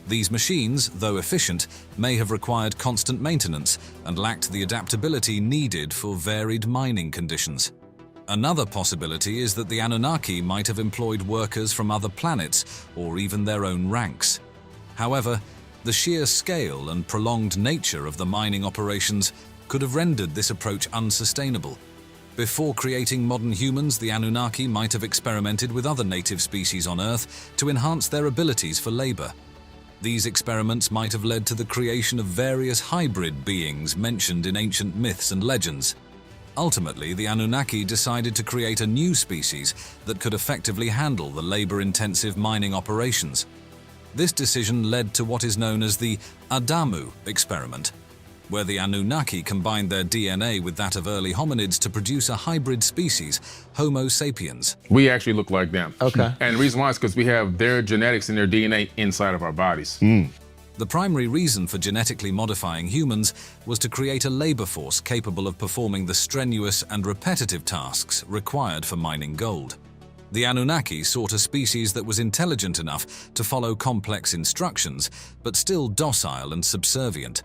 These machines, though efficient, may have required constant maintenance and lacked the adaptability needed for varied mining conditions. Another possibility is that the Anunnaki might have employed workers from other planets or even their own ranks. However, the sheer scale and prolonged nature of the mining operations could have rendered this approach unsustainable. Before creating modern humans, the Anunnaki might have experimented with other native species on Earth to enhance their abilities for labor. These experiments might have led to the creation of various hybrid beings mentioned in ancient myths and legends. Ultimately, the Anunnaki decided to create a new species that could effectively handle the labor-intensive mining operations. This decision led to what is known as the Adamu experiment, where the Anunnaki combined their DNA with that of early hominids to produce a hybrid species, Homo sapiens. We actually look like them. Okay. And the reason why is because we have their genetics and their DNA inside of our bodies. The primary reason for genetically modifying humans was to create a labor force capable of performing the strenuous and repetitive tasks required for mining gold. The Anunnaki sought a species that was intelligent enough to follow complex instructions, but still docile and subservient.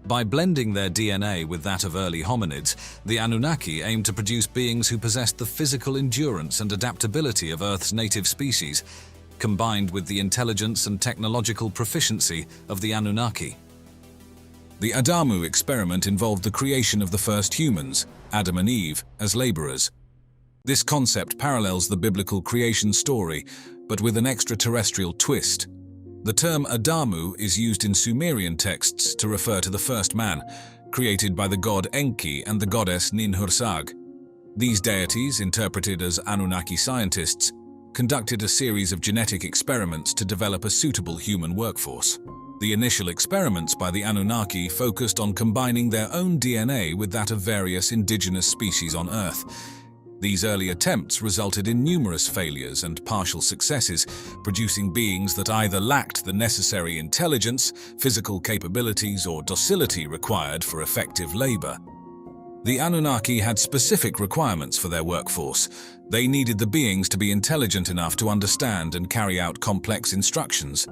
By blending their DNA with that of early hominids, the Anunnaki aimed to produce beings who possessed the physical endurance and adaptability of Earth's native species, combined with the intelligence and technological proficiency of the Anunnaki. The Adamu experiment involved the creation of the first humans, Adam and Eve, as laborers. This concept parallels the biblical creation story, but with an extraterrestrial twist. The term Adamu is used in Sumerian texts to refer to the first man, created by the god Enki and the goddess Ninhursag. These deities, interpreted as Anunnaki scientists, conducted a series of genetic experiments to develop a suitable human workforce. The initial experiments by the Anunnaki focused on combining their own DNA with that of various indigenous species on Earth. These early attempts resulted in numerous failures and partial successes, producing beings that either lacked the necessary intelligence, physical capabilities, or docility required for effective labor. The Anunnaki had specific requirements for their workforce. They needed the beings to be intelligent enough to understand and carry out complex instructions.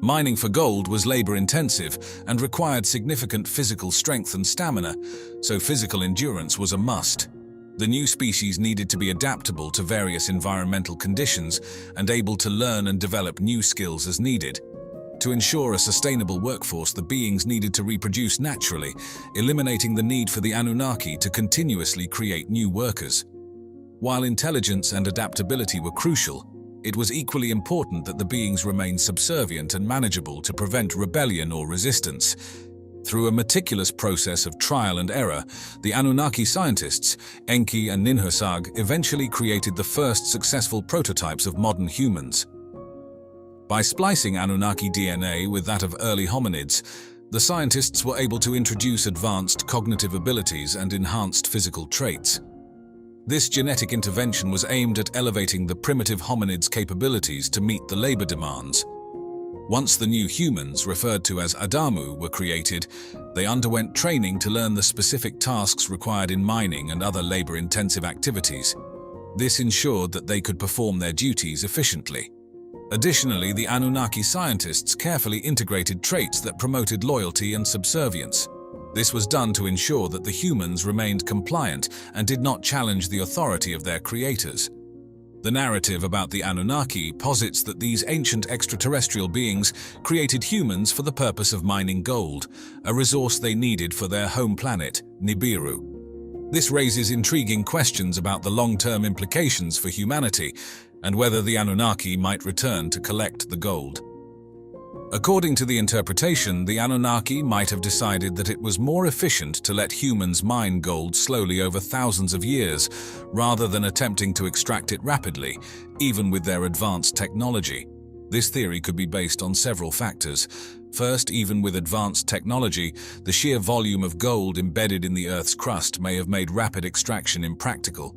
Mining for gold was labor-intensive and required significant physical strength and stamina, so physical endurance was a must. The new species needed to be adaptable to various environmental conditions and able to learn and develop new skills as needed. To ensure a sustainable workforce, the beings needed to reproduce naturally, eliminating the need for the Anunnaki to continuously create new workers. While intelligence and adaptability were crucial, it was equally important that the beings remain subservient and manageable to prevent rebellion or resistance. Through a meticulous process of trial and error, the Anunnaki scientists, Enki and Ninhursag, eventually created the first successful prototypes of modern humans. By splicing Anunnaki DNA with that of early hominids, the scientists were able to introduce advanced cognitive abilities and enhanced physical traits. This genetic intervention was aimed at elevating the primitive hominids' capabilities to meet the labor demands. Once the new humans, referred to as Adamu, were created, they underwent training to learn the specific tasks required in mining and other labor-intensive activities. This ensured that they could perform their duties efficiently. Additionally, the Anunnaki scientists carefully integrated traits that promoted loyalty and subservience. This was done to ensure that the humans remained compliant and did not challenge the authority of their creators. The narrative about the Anunnaki posits that these ancient extraterrestrial beings created humans for the purpose of mining gold, a resource they needed for their home planet, Nibiru. This raises intriguing questions about the long-term implications for humanity and whether the Anunnaki might return to collect the gold. According to the interpretation, the Anunnaki might have decided that it was more efficient to let humans mine gold slowly over thousands of years, rather than attempting to extract it rapidly, even with their advanced technology. This theory could be based on several factors. First, even with advanced technology, the sheer volume of gold embedded in the Earth's crust may have made rapid extraction impractical.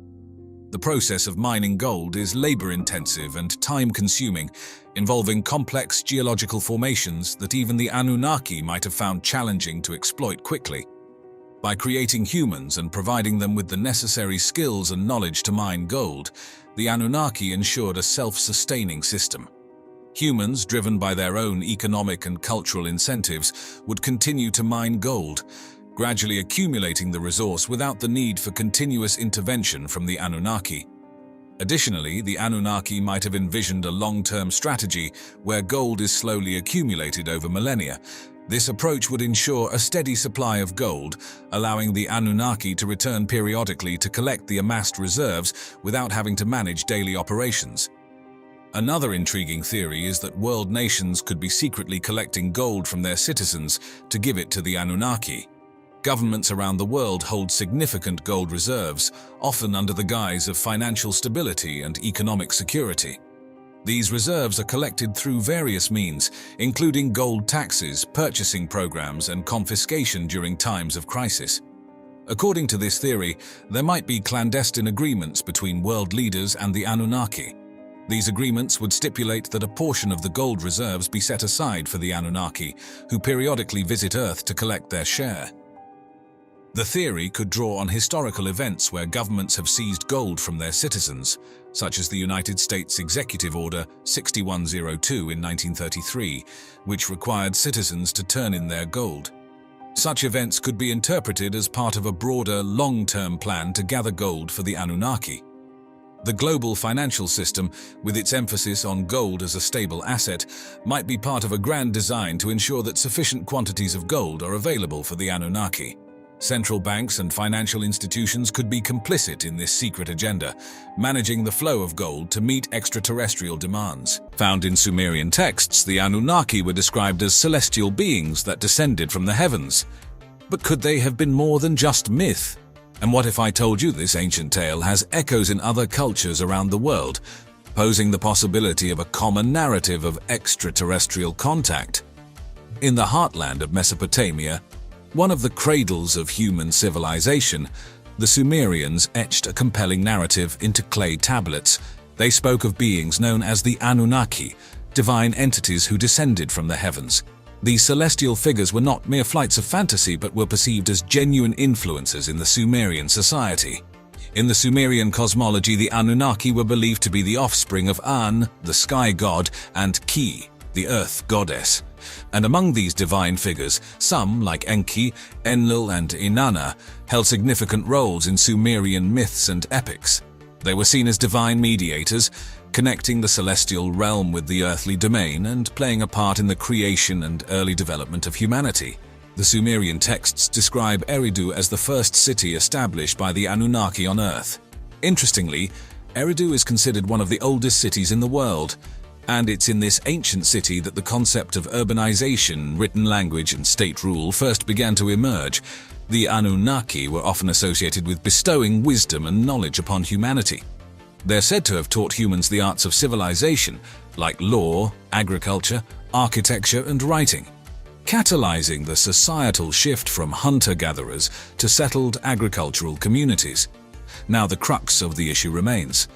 The process of mining gold is labor-intensive and time-consuming, involving complex geological formations that even the Anunnaki might have found challenging to exploit quickly. By creating humans and providing them with the necessary skills and knowledge to mine gold, the Anunnaki ensured a self-sustaining system. Humans, driven by their own economic and cultural incentives, would continue to mine gold, gradually accumulating the resource without the need for continuous intervention from the Anunnaki. Additionally, the Anunnaki might have envisioned a long-term strategy where gold is slowly accumulated over millennia. This approach would ensure a steady supply of gold, allowing the Anunnaki to return periodically to collect the amassed reserves without having to manage daily operations. Another intriguing theory is that world nations could be secretly collecting gold from their citizens to give it to the Anunnaki. Governments around the world hold significant gold reserves, often under the guise of financial stability and economic security. These reserves are collected through various means, including gold taxes, purchasing programs, and confiscation during times of crisis. According to this theory, there might be clandestine agreements between world leaders and the Anunnaki. These agreements would stipulate that a portion of the gold reserves be set aside for the Anunnaki, who periodically visit Earth to collect their share. The theory could draw on historical events where governments have seized gold from their citizens, such as the United States Executive Order 6102 in 1933, which required citizens to turn in their gold. Such events could be interpreted as part of a broader, long-term plan to gather gold for the Anunnaki. The global financial system, with its emphasis on gold as a stable asset, might be part of a grand design to ensure that sufficient quantities of gold are available for the Anunnaki. Central banks and financial institutions could be complicit in this secret agenda, managing the flow of gold to meet extraterrestrial demands. Found in Sumerian texts, the Anunnaki were described as celestial beings that descended from the heavens. But could they have been more than just myth? And what if I told you this ancient tale has echoes in other cultures around the world, posing the possibility of a common narrative of extraterrestrial contact? In the heartland of Mesopotamia, one of the cradles of human civilization, the Sumerians etched a compelling narrative into clay tablets. They spoke of beings known as the Anunnaki, divine entities who descended from the heavens. These celestial figures were not mere flights of fantasy, but were perceived as genuine influences in the Sumerian society. In the Sumerian cosmology, the Anunnaki were believed to be the offspring of An, the sky god, and Ki, the earth goddess. And among these divine figures, some, like Enki, Enlil, and Inanna, held significant roles in Sumerian myths and epics. They were seen as divine mediators, connecting the celestial realm with the earthly domain and playing a part in the creation and early development of humanity. The Sumerian texts describe Eridu as the first city established by the Anunnaki on Earth. Interestingly, Eridu is considered one of the oldest cities in the world, and it's in this ancient city that the concept of urbanization, written language, and state rule first began to emerge. The Anunnaki were often associated with bestowing wisdom and knowledge upon humanity. They're said to have taught humans the arts of civilization, like law, agriculture, architecture, and writing, catalyzing the societal shift from hunter-gatherers to settled agricultural communities. Now the crux of the issue remains.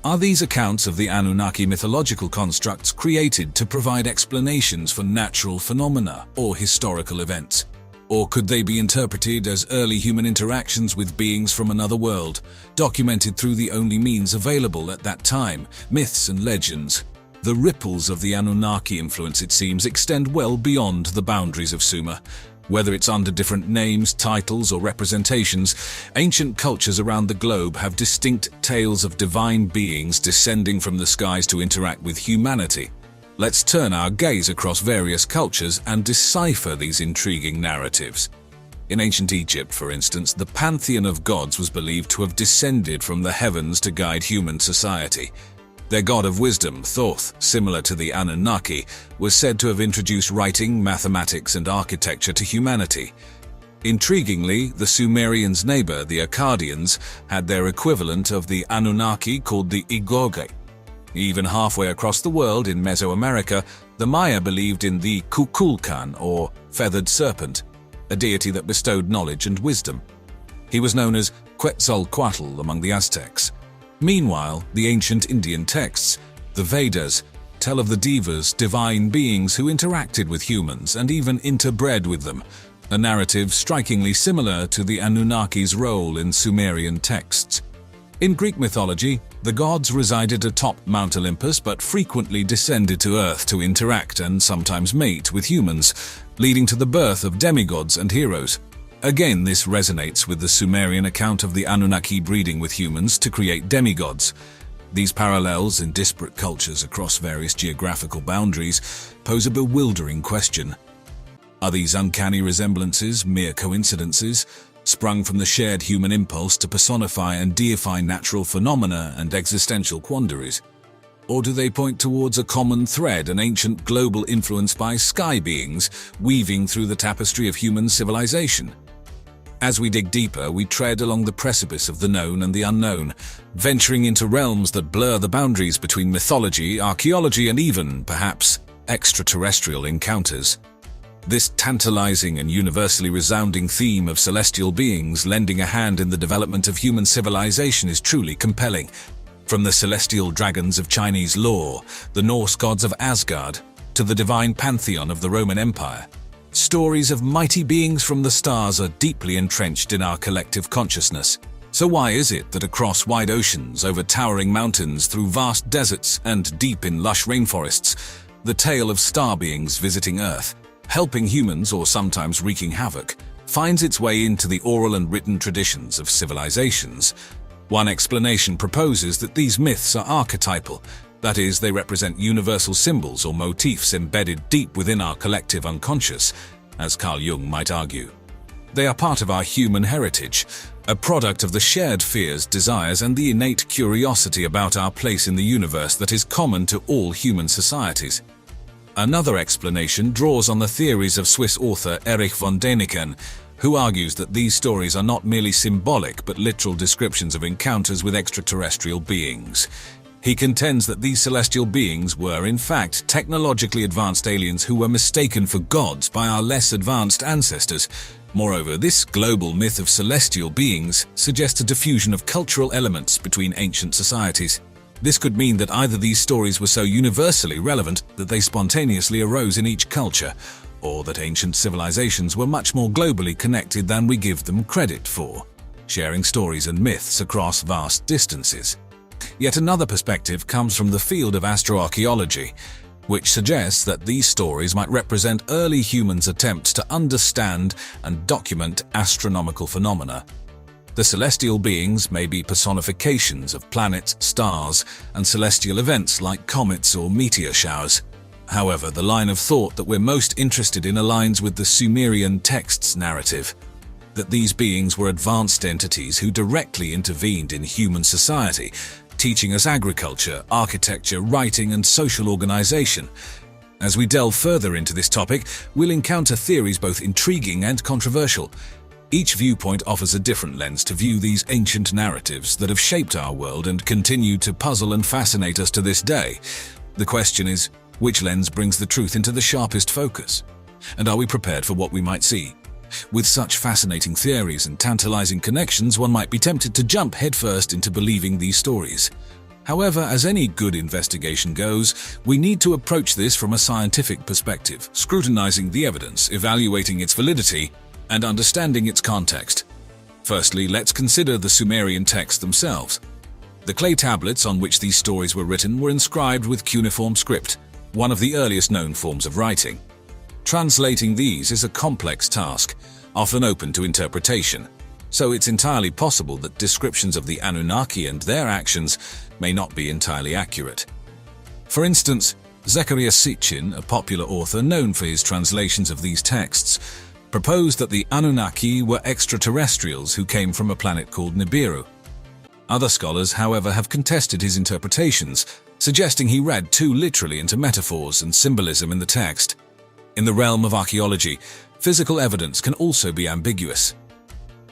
Are these accounts of the Anunnaki mythological constructs created to provide explanations for natural phenomena or historical events? Or could they be interpreted as early human interactions with beings from another world, documented through the only means available at that time, myths and legends? The ripples of the Anunnaki influence, it seems, extend well beyond the boundaries of Sumer. Whether it's under different names, titles, or representations, ancient cultures around the globe have distinct tales of divine beings descending from the skies to interact with humanity. Let's turn our gaze across various cultures and decipher these intriguing narratives. In ancient Egypt, for instance, the pantheon of gods was believed to have descended from the heavens to guide human society. Their god of wisdom, Thoth, similar to the Anunnaki, was said to have introduced writing, mathematics, and architecture to humanity. Intriguingly, the Sumerians' neighbor, the Akkadians, had their equivalent of the Anunnaki called the Igoge. Even halfway across the world in Mesoamerica, the Maya believed in the Kukulkan, or feathered serpent, a deity that bestowed knowledge and wisdom. He was known as Quetzalcoatl among the Aztecs. Meanwhile, the ancient Indian texts, the Vedas, tell of the devas, divine beings who interacted with humans and even interbred with them, a narrative strikingly similar to the Anunnaki's role in Sumerian texts. In Greek mythology, the gods resided atop Mount Olympus but frequently descended to Earth to interact and sometimes mate with humans, leading to the birth of demigods and heroes. Again, this resonates with the Sumerian account of the Anunnaki breeding with humans to create demigods. These parallels in disparate cultures across various geographical boundaries pose a bewildering question. Are these uncanny resemblances mere coincidences, sprung from the shared human impulse to personify and deify natural phenomena and existential quandaries? Or do they point towards a common thread, an ancient global influence by sky beings weaving through the tapestry of human civilization? As we dig deeper, we tread along the precipice of the known and the unknown, venturing into realms that blur the boundaries between mythology, archaeology, and even, perhaps, extraterrestrial encounters. This tantalizing and universally resounding theme of celestial beings lending a hand in the development of human civilization is truly compelling. From the celestial dragons of Chinese lore, the Norse gods of Asgard, to the divine pantheon of the Roman Empire, stories of mighty beings from the stars are deeply entrenched in our collective consciousness. So why is it that across wide oceans, over towering mountains, through vast deserts, and deep in lush rainforests, the tale of star beings visiting Earth, helping humans or sometimes wreaking havoc, finds its way into the oral and written traditions of civilizations? One explanation proposes that these myths are archetypal. That is, they represent universal symbols or motifs embedded deep within our collective unconscious, as Carl Jung might argue. They are part of our human heritage, a product of the shared fears, desires, and the innate curiosity about our place in the universe that is common to all human societies. Another explanation draws on the theories of Swiss author Erich von Däniken, who argues that these stories are not merely symbolic but literal descriptions of encounters with extraterrestrial beings. He contends that these celestial beings were, in fact, technologically advanced aliens who were mistaken for gods by our less advanced ancestors. Moreover, this global myth of celestial beings suggests a diffusion of cultural elements between ancient societies. This could mean that either these stories were so universally relevant that they spontaneously arose in each culture, or that ancient civilizations were much more globally connected than we give them credit for, sharing stories and myths across vast distances. Yet another perspective comes from the field of astroarchaeology, which suggests that these stories might represent early humans' attempts to understand and document astronomical phenomena. The celestial beings may be personifications of planets, stars, and celestial events like comets or meteor showers. However, the line of thought that we're most interested in aligns with the Sumerian text's narrative, that these beings were advanced entities who directly intervened in human society, teaching us agriculture, architecture, writing, and social organization. As we delve further into this topic, we'll encounter theories both intriguing and controversial. Each viewpoint offers a different lens to view these ancient narratives that have shaped our world and continue to puzzle and fascinate us to this day. The question is, which lens brings the truth into the sharpest focus? And are we prepared for what we might see? With such fascinating theories and tantalizing connections, one might be tempted to jump headfirst into believing these stories. However, as any good investigation goes, we need to approach this from a scientific perspective, scrutinizing the evidence, evaluating its validity, and understanding its context. Firstly, let's consider the Sumerian texts themselves. The clay tablets on which these stories were written were inscribed with cuneiform script, one of the earliest known forms of writing. Translating these is a complex task, often open to interpretation, so it's entirely possible that descriptions of the Anunnaki and their actions may not be entirely accurate. For instance, Zecharia Sitchin, a popular author known for his translations of these texts, proposed that the Anunnaki were extraterrestrials who came from a planet called Nibiru. Other scholars, however, have contested his interpretations, suggesting he read too literally into metaphors and symbolism in the text. In the realm of archaeology, physical evidence can also be ambiguous.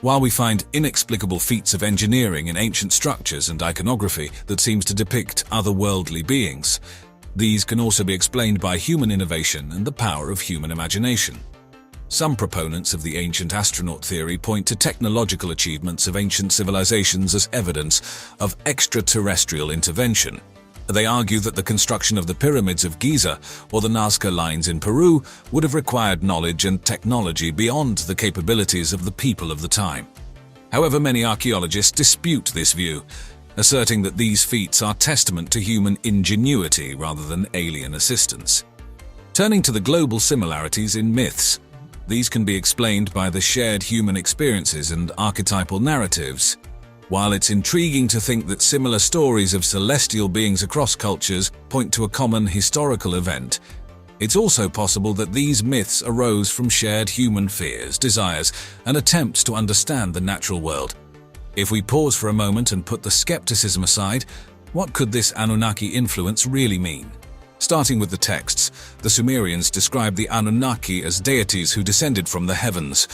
While we find inexplicable feats of engineering in ancient structures and iconography that seems to depict otherworldly beings, these can also be explained by human innovation and the power of human imagination. Some proponents of the ancient astronaut theory point to technological achievements of ancient civilizations as evidence of extraterrestrial intervention. They argue that the construction of the pyramids of Giza or the Nazca lines in Peru would have required knowledge and technology beyond the capabilities of the people of the time. However, many archaeologists dispute this view, asserting that these feats are testament to human ingenuity rather than alien assistance. Turning to the global similarities in myths, these can be explained by the shared human experiences and archetypal narratives. While it's intriguing to think that similar stories of celestial beings across cultures point to a common historical event, it's also possible that these myths arose from shared human fears, desires, and attempts to understand the natural world. If we pause for a moment and put the skepticism aside, what could this Anunnaki influence really mean? Starting with the texts, the Sumerians described the Anunnaki as deities who descended from the heavens.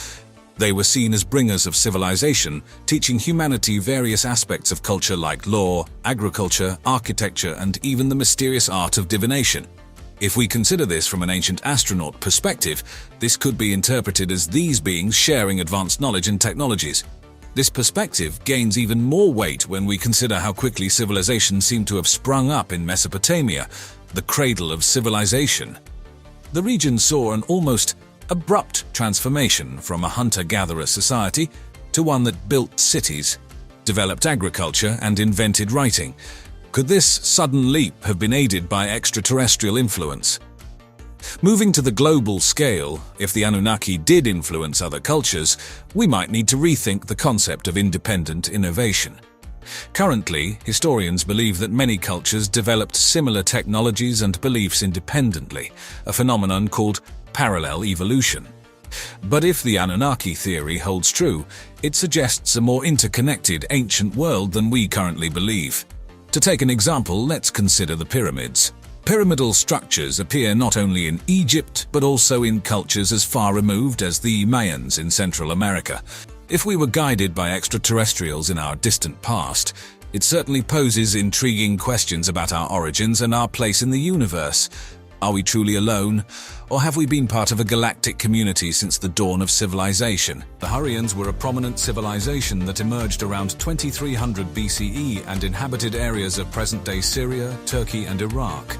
They were seen as bringers of civilization, teaching humanity various aspects of culture like law, agriculture, architecture, and even the mysterious art of divination. If we consider this from an ancient astronaut perspective, this could be interpreted as these beings sharing advanced knowledge and technologies. This perspective gains even more weight when we consider how quickly civilization seemed to have sprung up in Mesopotamia, the cradle of civilization. The region saw an almost abrupt transformation from a hunter-gatherer society to one that built cities, developed agriculture, and invented writing. Could this sudden leap have been aided by extraterrestrial influence? Moving to the global scale, if the Anunnaki did influence other cultures, we might need to rethink the concept of independent innovation. Currently, historians believe that many cultures developed similar technologies and beliefs independently, a phenomenon called parallel evolution. But if the Anunnaki theory holds true, it suggests a more interconnected ancient world than we currently believe. To take an example, let's consider the pyramids. Pyramidal structures appear not only in Egypt, but also in cultures as far removed as the Mayans in Central America. If we were guided by extraterrestrials in our distant past, it certainly poses intriguing questions about our origins and our place in the universe. Are we truly alone, or have we been part of a galactic community since the dawn of civilization? The Hurans were a prominent civilization that emerged around 2300 BCE and inhabited areas of present-day Syria, Turkey, and Iraq.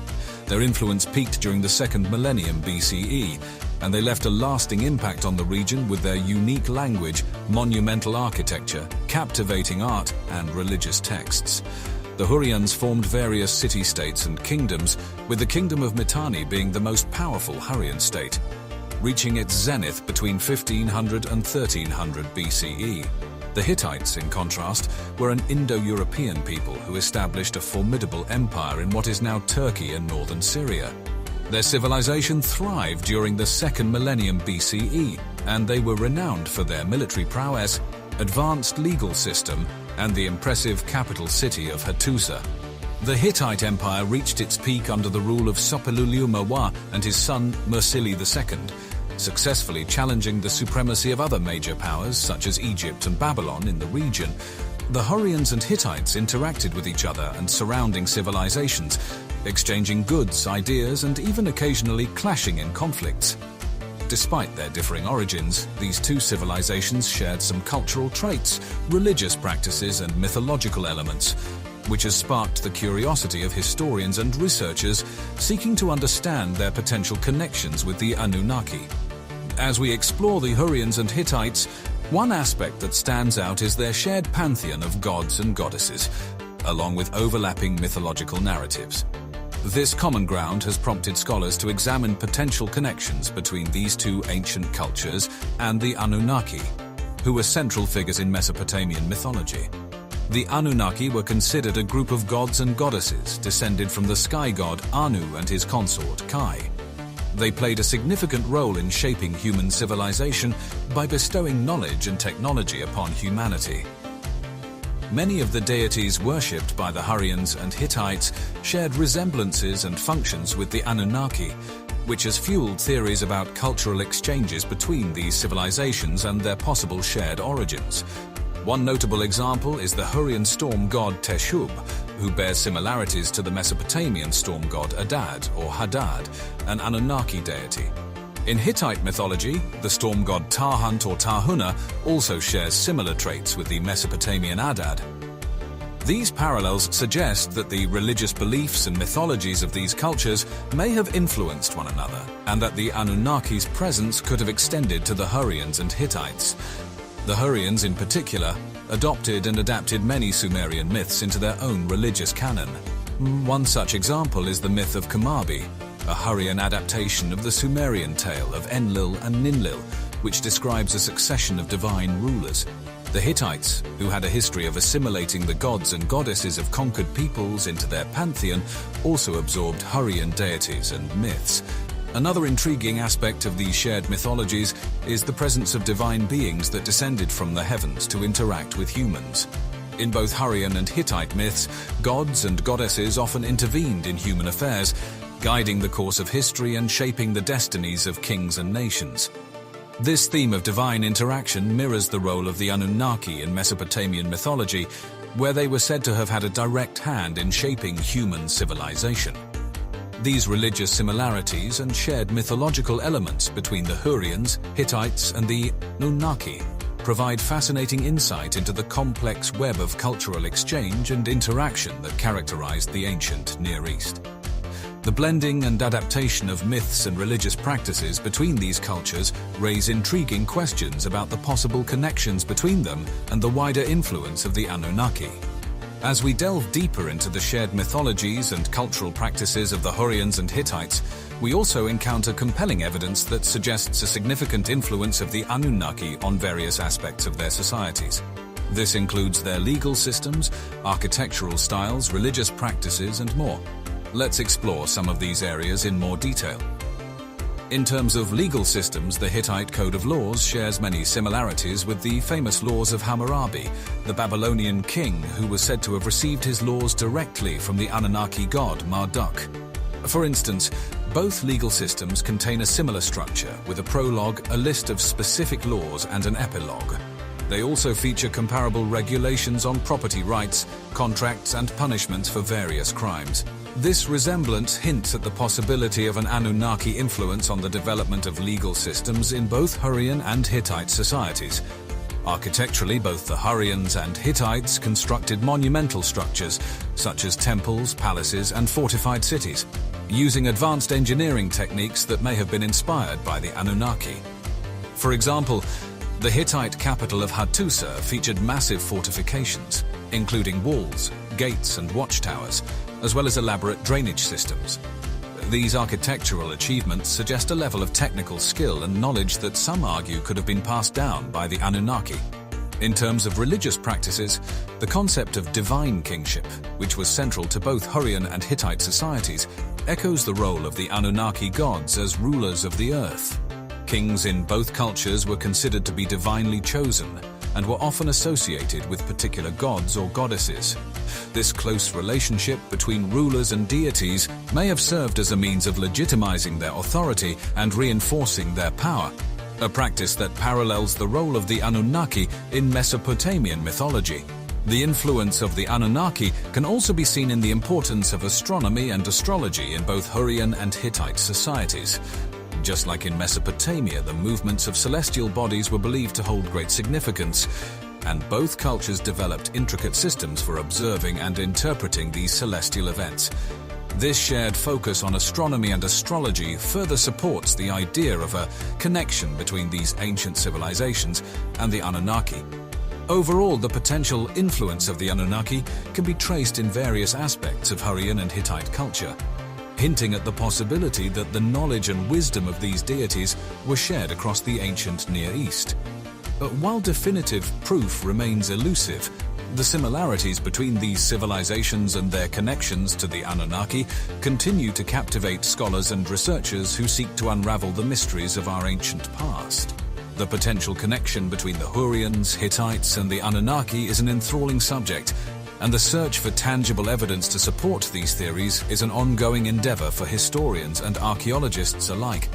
Their influence peaked during the second millennium BCE, and they left a lasting impact on the region with their unique language, monumental architecture, captivating art, and religious texts. The Hurans formed various city-states and kingdoms, with the kingdom of Mitanni being the most powerful Hurrian state, reaching its zenith between 1500 and 1300 BCE. The Hittites, in contrast, were an Indo-European people who established a formidable empire in what is now Turkey and northern Syria. Their civilization thrived during the second millennium BCE, and they were renowned for their military prowess, advanced legal system, and the impressive capital city of Hattusa. The Hittite Empire reached its peak under the rule of Sopelulumawa and his son Mursili II, successfully challenging the supremacy of other major powers such as Egypt and Babylon in the region. The Hurans and Hittites interacted with each other and surrounding civilizations, exchanging goods, ideas, and even occasionally clashing in conflicts. Despite their differing origins, these two civilizations shared some cultural traits, religious practices, and mythological elements, which has sparked the curiosity of historians and researchers seeking to understand their potential connections with the Anunnaki. As we explore the Hurans and Hittites, one aspect that stands out is their shared pantheon of gods and goddesses, along with overlapping mythological narratives. This common ground has prompted scholars to examine potential connections between these two ancient cultures and the Anunnaki, who were central figures in Mesopotamian mythology. The Anunnaki were considered a group of gods and goddesses descended from the sky god Anu and his consort Kai. They played a significant role in shaping human civilization by bestowing knowledge and technology upon humanity. Many of the deities worshipped by the Hurrians and Hittites shared resemblances and functions with the Anunnaki, which has fueled theories about cultural exchanges between these civilizations and their possible shared origins. One notable example is the Hurrian storm god Teshub, who bears similarities to the Mesopotamian storm god Adad or Hadad, an Anunnaki deity. In Hittite mythology, the storm god Tahant or Tahuna also shares similar traits with the Mesopotamian Adad. These parallels suggest that the religious beliefs and mythologies of these cultures may have influenced one another, and that the Anunnaki's presence could have extended to the Hurrians and Hittites. The Hurrians, in particular, adopted and adapted many Sumerian myths into their own religious canon. One such example is the myth of Kamabi, a Hurrian adaptation of the Sumerian tale of Enlil and Ninlil, which describes a succession of divine rulers. The Hittites, who had a history of assimilating the gods and goddesses of conquered peoples into their pantheon, also absorbed Hurrian deities and myths. Another intriguing aspect of these shared mythologies is the presence of divine beings that descended from the heavens to interact with humans. In both Hurrian and Hittite myths, gods and goddesses often intervened in human affairs, guiding the course of history and shaping the destinies of kings and nations. This theme of divine interaction mirrors the role of the Anunnaki in Mesopotamian mythology, where they were said to have had a direct hand in shaping human civilization. These religious similarities and shared mythological elements between the Hurrians, Hittites, and the Anunnaki provide fascinating insight into the complex web of cultural exchange and interaction that characterized the ancient Near East. The blending and adaptation of myths and religious practices between these cultures raise intriguing questions about the possible connections between them and the wider influence of the Anunnaki. As we delve deeper into the shared mythologies and cultural practices of the Hurrians and Hittites, we also encounter compelling evidence that suggests a significant influence of the Anunnaki on various aspects of their societies. This includes their legal systems, architectural styles, religious practices, and more. Let's explore some of these areas in more detail. In terms of legal systems, the Hittite Code of Laws shares many similarities with the famous laws of Hammurabi, the Babylonian king who was said to have received his laws directly from the Anunnaki god Marduk. For instance, both legal systems contain a similar structure, with a prologue, a list of specific laws, and an epilogue. They also feature comparable regulations on property rights, contracts, and punishments for various crimes. This resemblance hints at the possibility of an Anunnaki influence on the development of legal systems in both Hurrian and Hittite societies. Architecturally, both the Hurrians and Hittites constructed monumental structures, such as temples, palaces, and fortified cities, using advanced engineering techniques that may have been inspired by the Anunnaki. For example, the Hittite capital of Hattusa featured massive fortifications, including walls, gates, and watchtowers, as well as elaborate drainage systems. These architectural achievements suggest a level of technical skill and knowledge that some argue could have been passed down by the Anunnaki. In terms of religious practices, the concept of divine kingship, which was central to both Hurrian and Hittite societies, echoes the role of the Anunnaki gods as rulers of the earth. Kings in both cultures were considered to be divinely chosen, and were often associated with particular gods or goddesses. This close relationship between rulers and deities may have served as a means of legitimizing their authority and reinforcing their power, a practice that parallels the role of the Anunnaki in Mesopotamian mythology. The influence of the Anunnaki can also be seen in the importance of astronomy and astrology in both Hurran and Hittite societies. Just like in Mesopotamia, the movements of celestial bodies were believed to hold great significance, and both cultures developed intricate systems for observing and interpreting these celestial events. This shared focus on astronomy and astrology further supports the idea of a connection between these ancient civilizations and the Anunnaki. Overall, the potential influence of the Anunnaki can be traced in various aspects of Hurran and Hittite culture, hinting at the possibility that the knowledge and wisdom of these deities were shared across the ancient Near East. But while definitive proof remains elusive, the similarities between these civilizations and their connections to the Anunnaki continue to captivate scholars and researchers who seek to unravel the mysteries of our ancient past. The potential connection between the Hurrians, Hittites, and the Anunnaki is an enthralling subject, and the search for tangible evidence to support these theories is an ongoing endeavor for historians and archaeologists alike.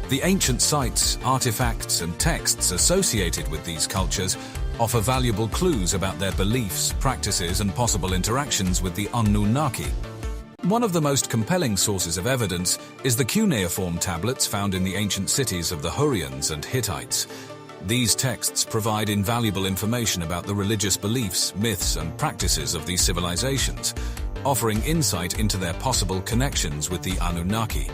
The ancient sites, artifacts, and texts associated with these cultures offer valuable clues about their beliefs, practices, and possible interactions with the Anunnaki. One of the most compelling sources of evidence is the cuneiform tablets found in the ancient cities of the Hurrians and Hittites. These texts provide invaluable information about the religious beliefs, myths, and practices of these civilizations, offering insight into their possible connections with the Anunnaki.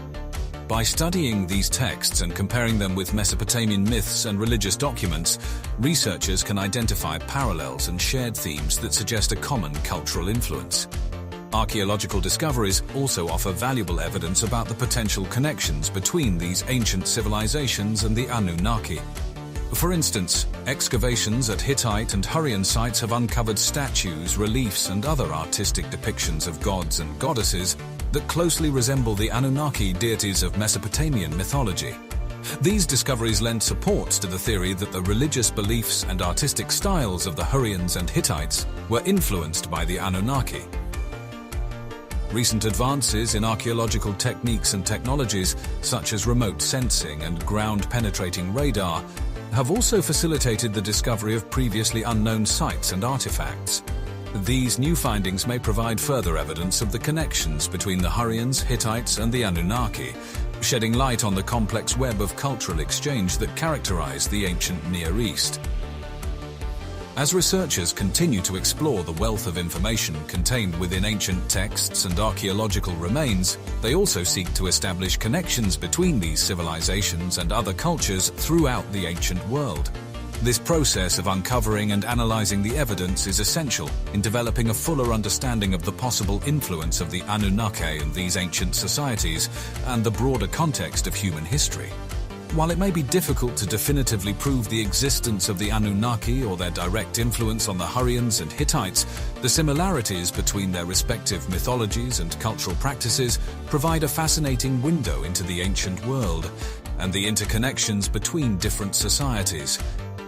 By studying these texts and comparing them with Mesopotamian myths and religious documents, researchers can identify parallels and shared themes that suggest a common cultural influence. Archaeological discoveries also offer valuable evidence about the potential connections between these ancient civilizations and the Anunnaki. For instance, excavations at Hittite and Hurrian sites have uncovered statues, reliefs, and other artistic depictions of gods and goddesses that closely resemble the Anunnaki deities of Mesopotamian mythology. These discoveries lend support to the theory that the religious beliefs and artistic styles of the Hurrians and Hittites were influenced by the Anunnaki. Recent advances in archaeological techniques and technologies, such as remote sensing and ground-penetrating radar, have also facilitated the discovery of previously unknown sites and artifacts. These new findings may provide further evidence of the connections between the Hurrians, Hittites, and the Anunnaki, shedding light on the complex web of cultural exchange that characterized the ancient Near East. As researchers continue to explore the wealth of information contained within ancient texts and archaeological remains, they also seek to establish connections between these civilizations and other cultures throughout the ancient world. This process of uncovering and analyzing the evidence is essential in developing a fuller understanding of the possible influence of the Anunnaki in these ancient societies and the broader context of human history. While it may be difficult to definitively prove the existence of the Anunnaki or their direct influence on the Hurrians and Hittites, the similarities between their respective mythologies and cultural practices provide a fascinating window into the ancient world and the interconnections between different societies.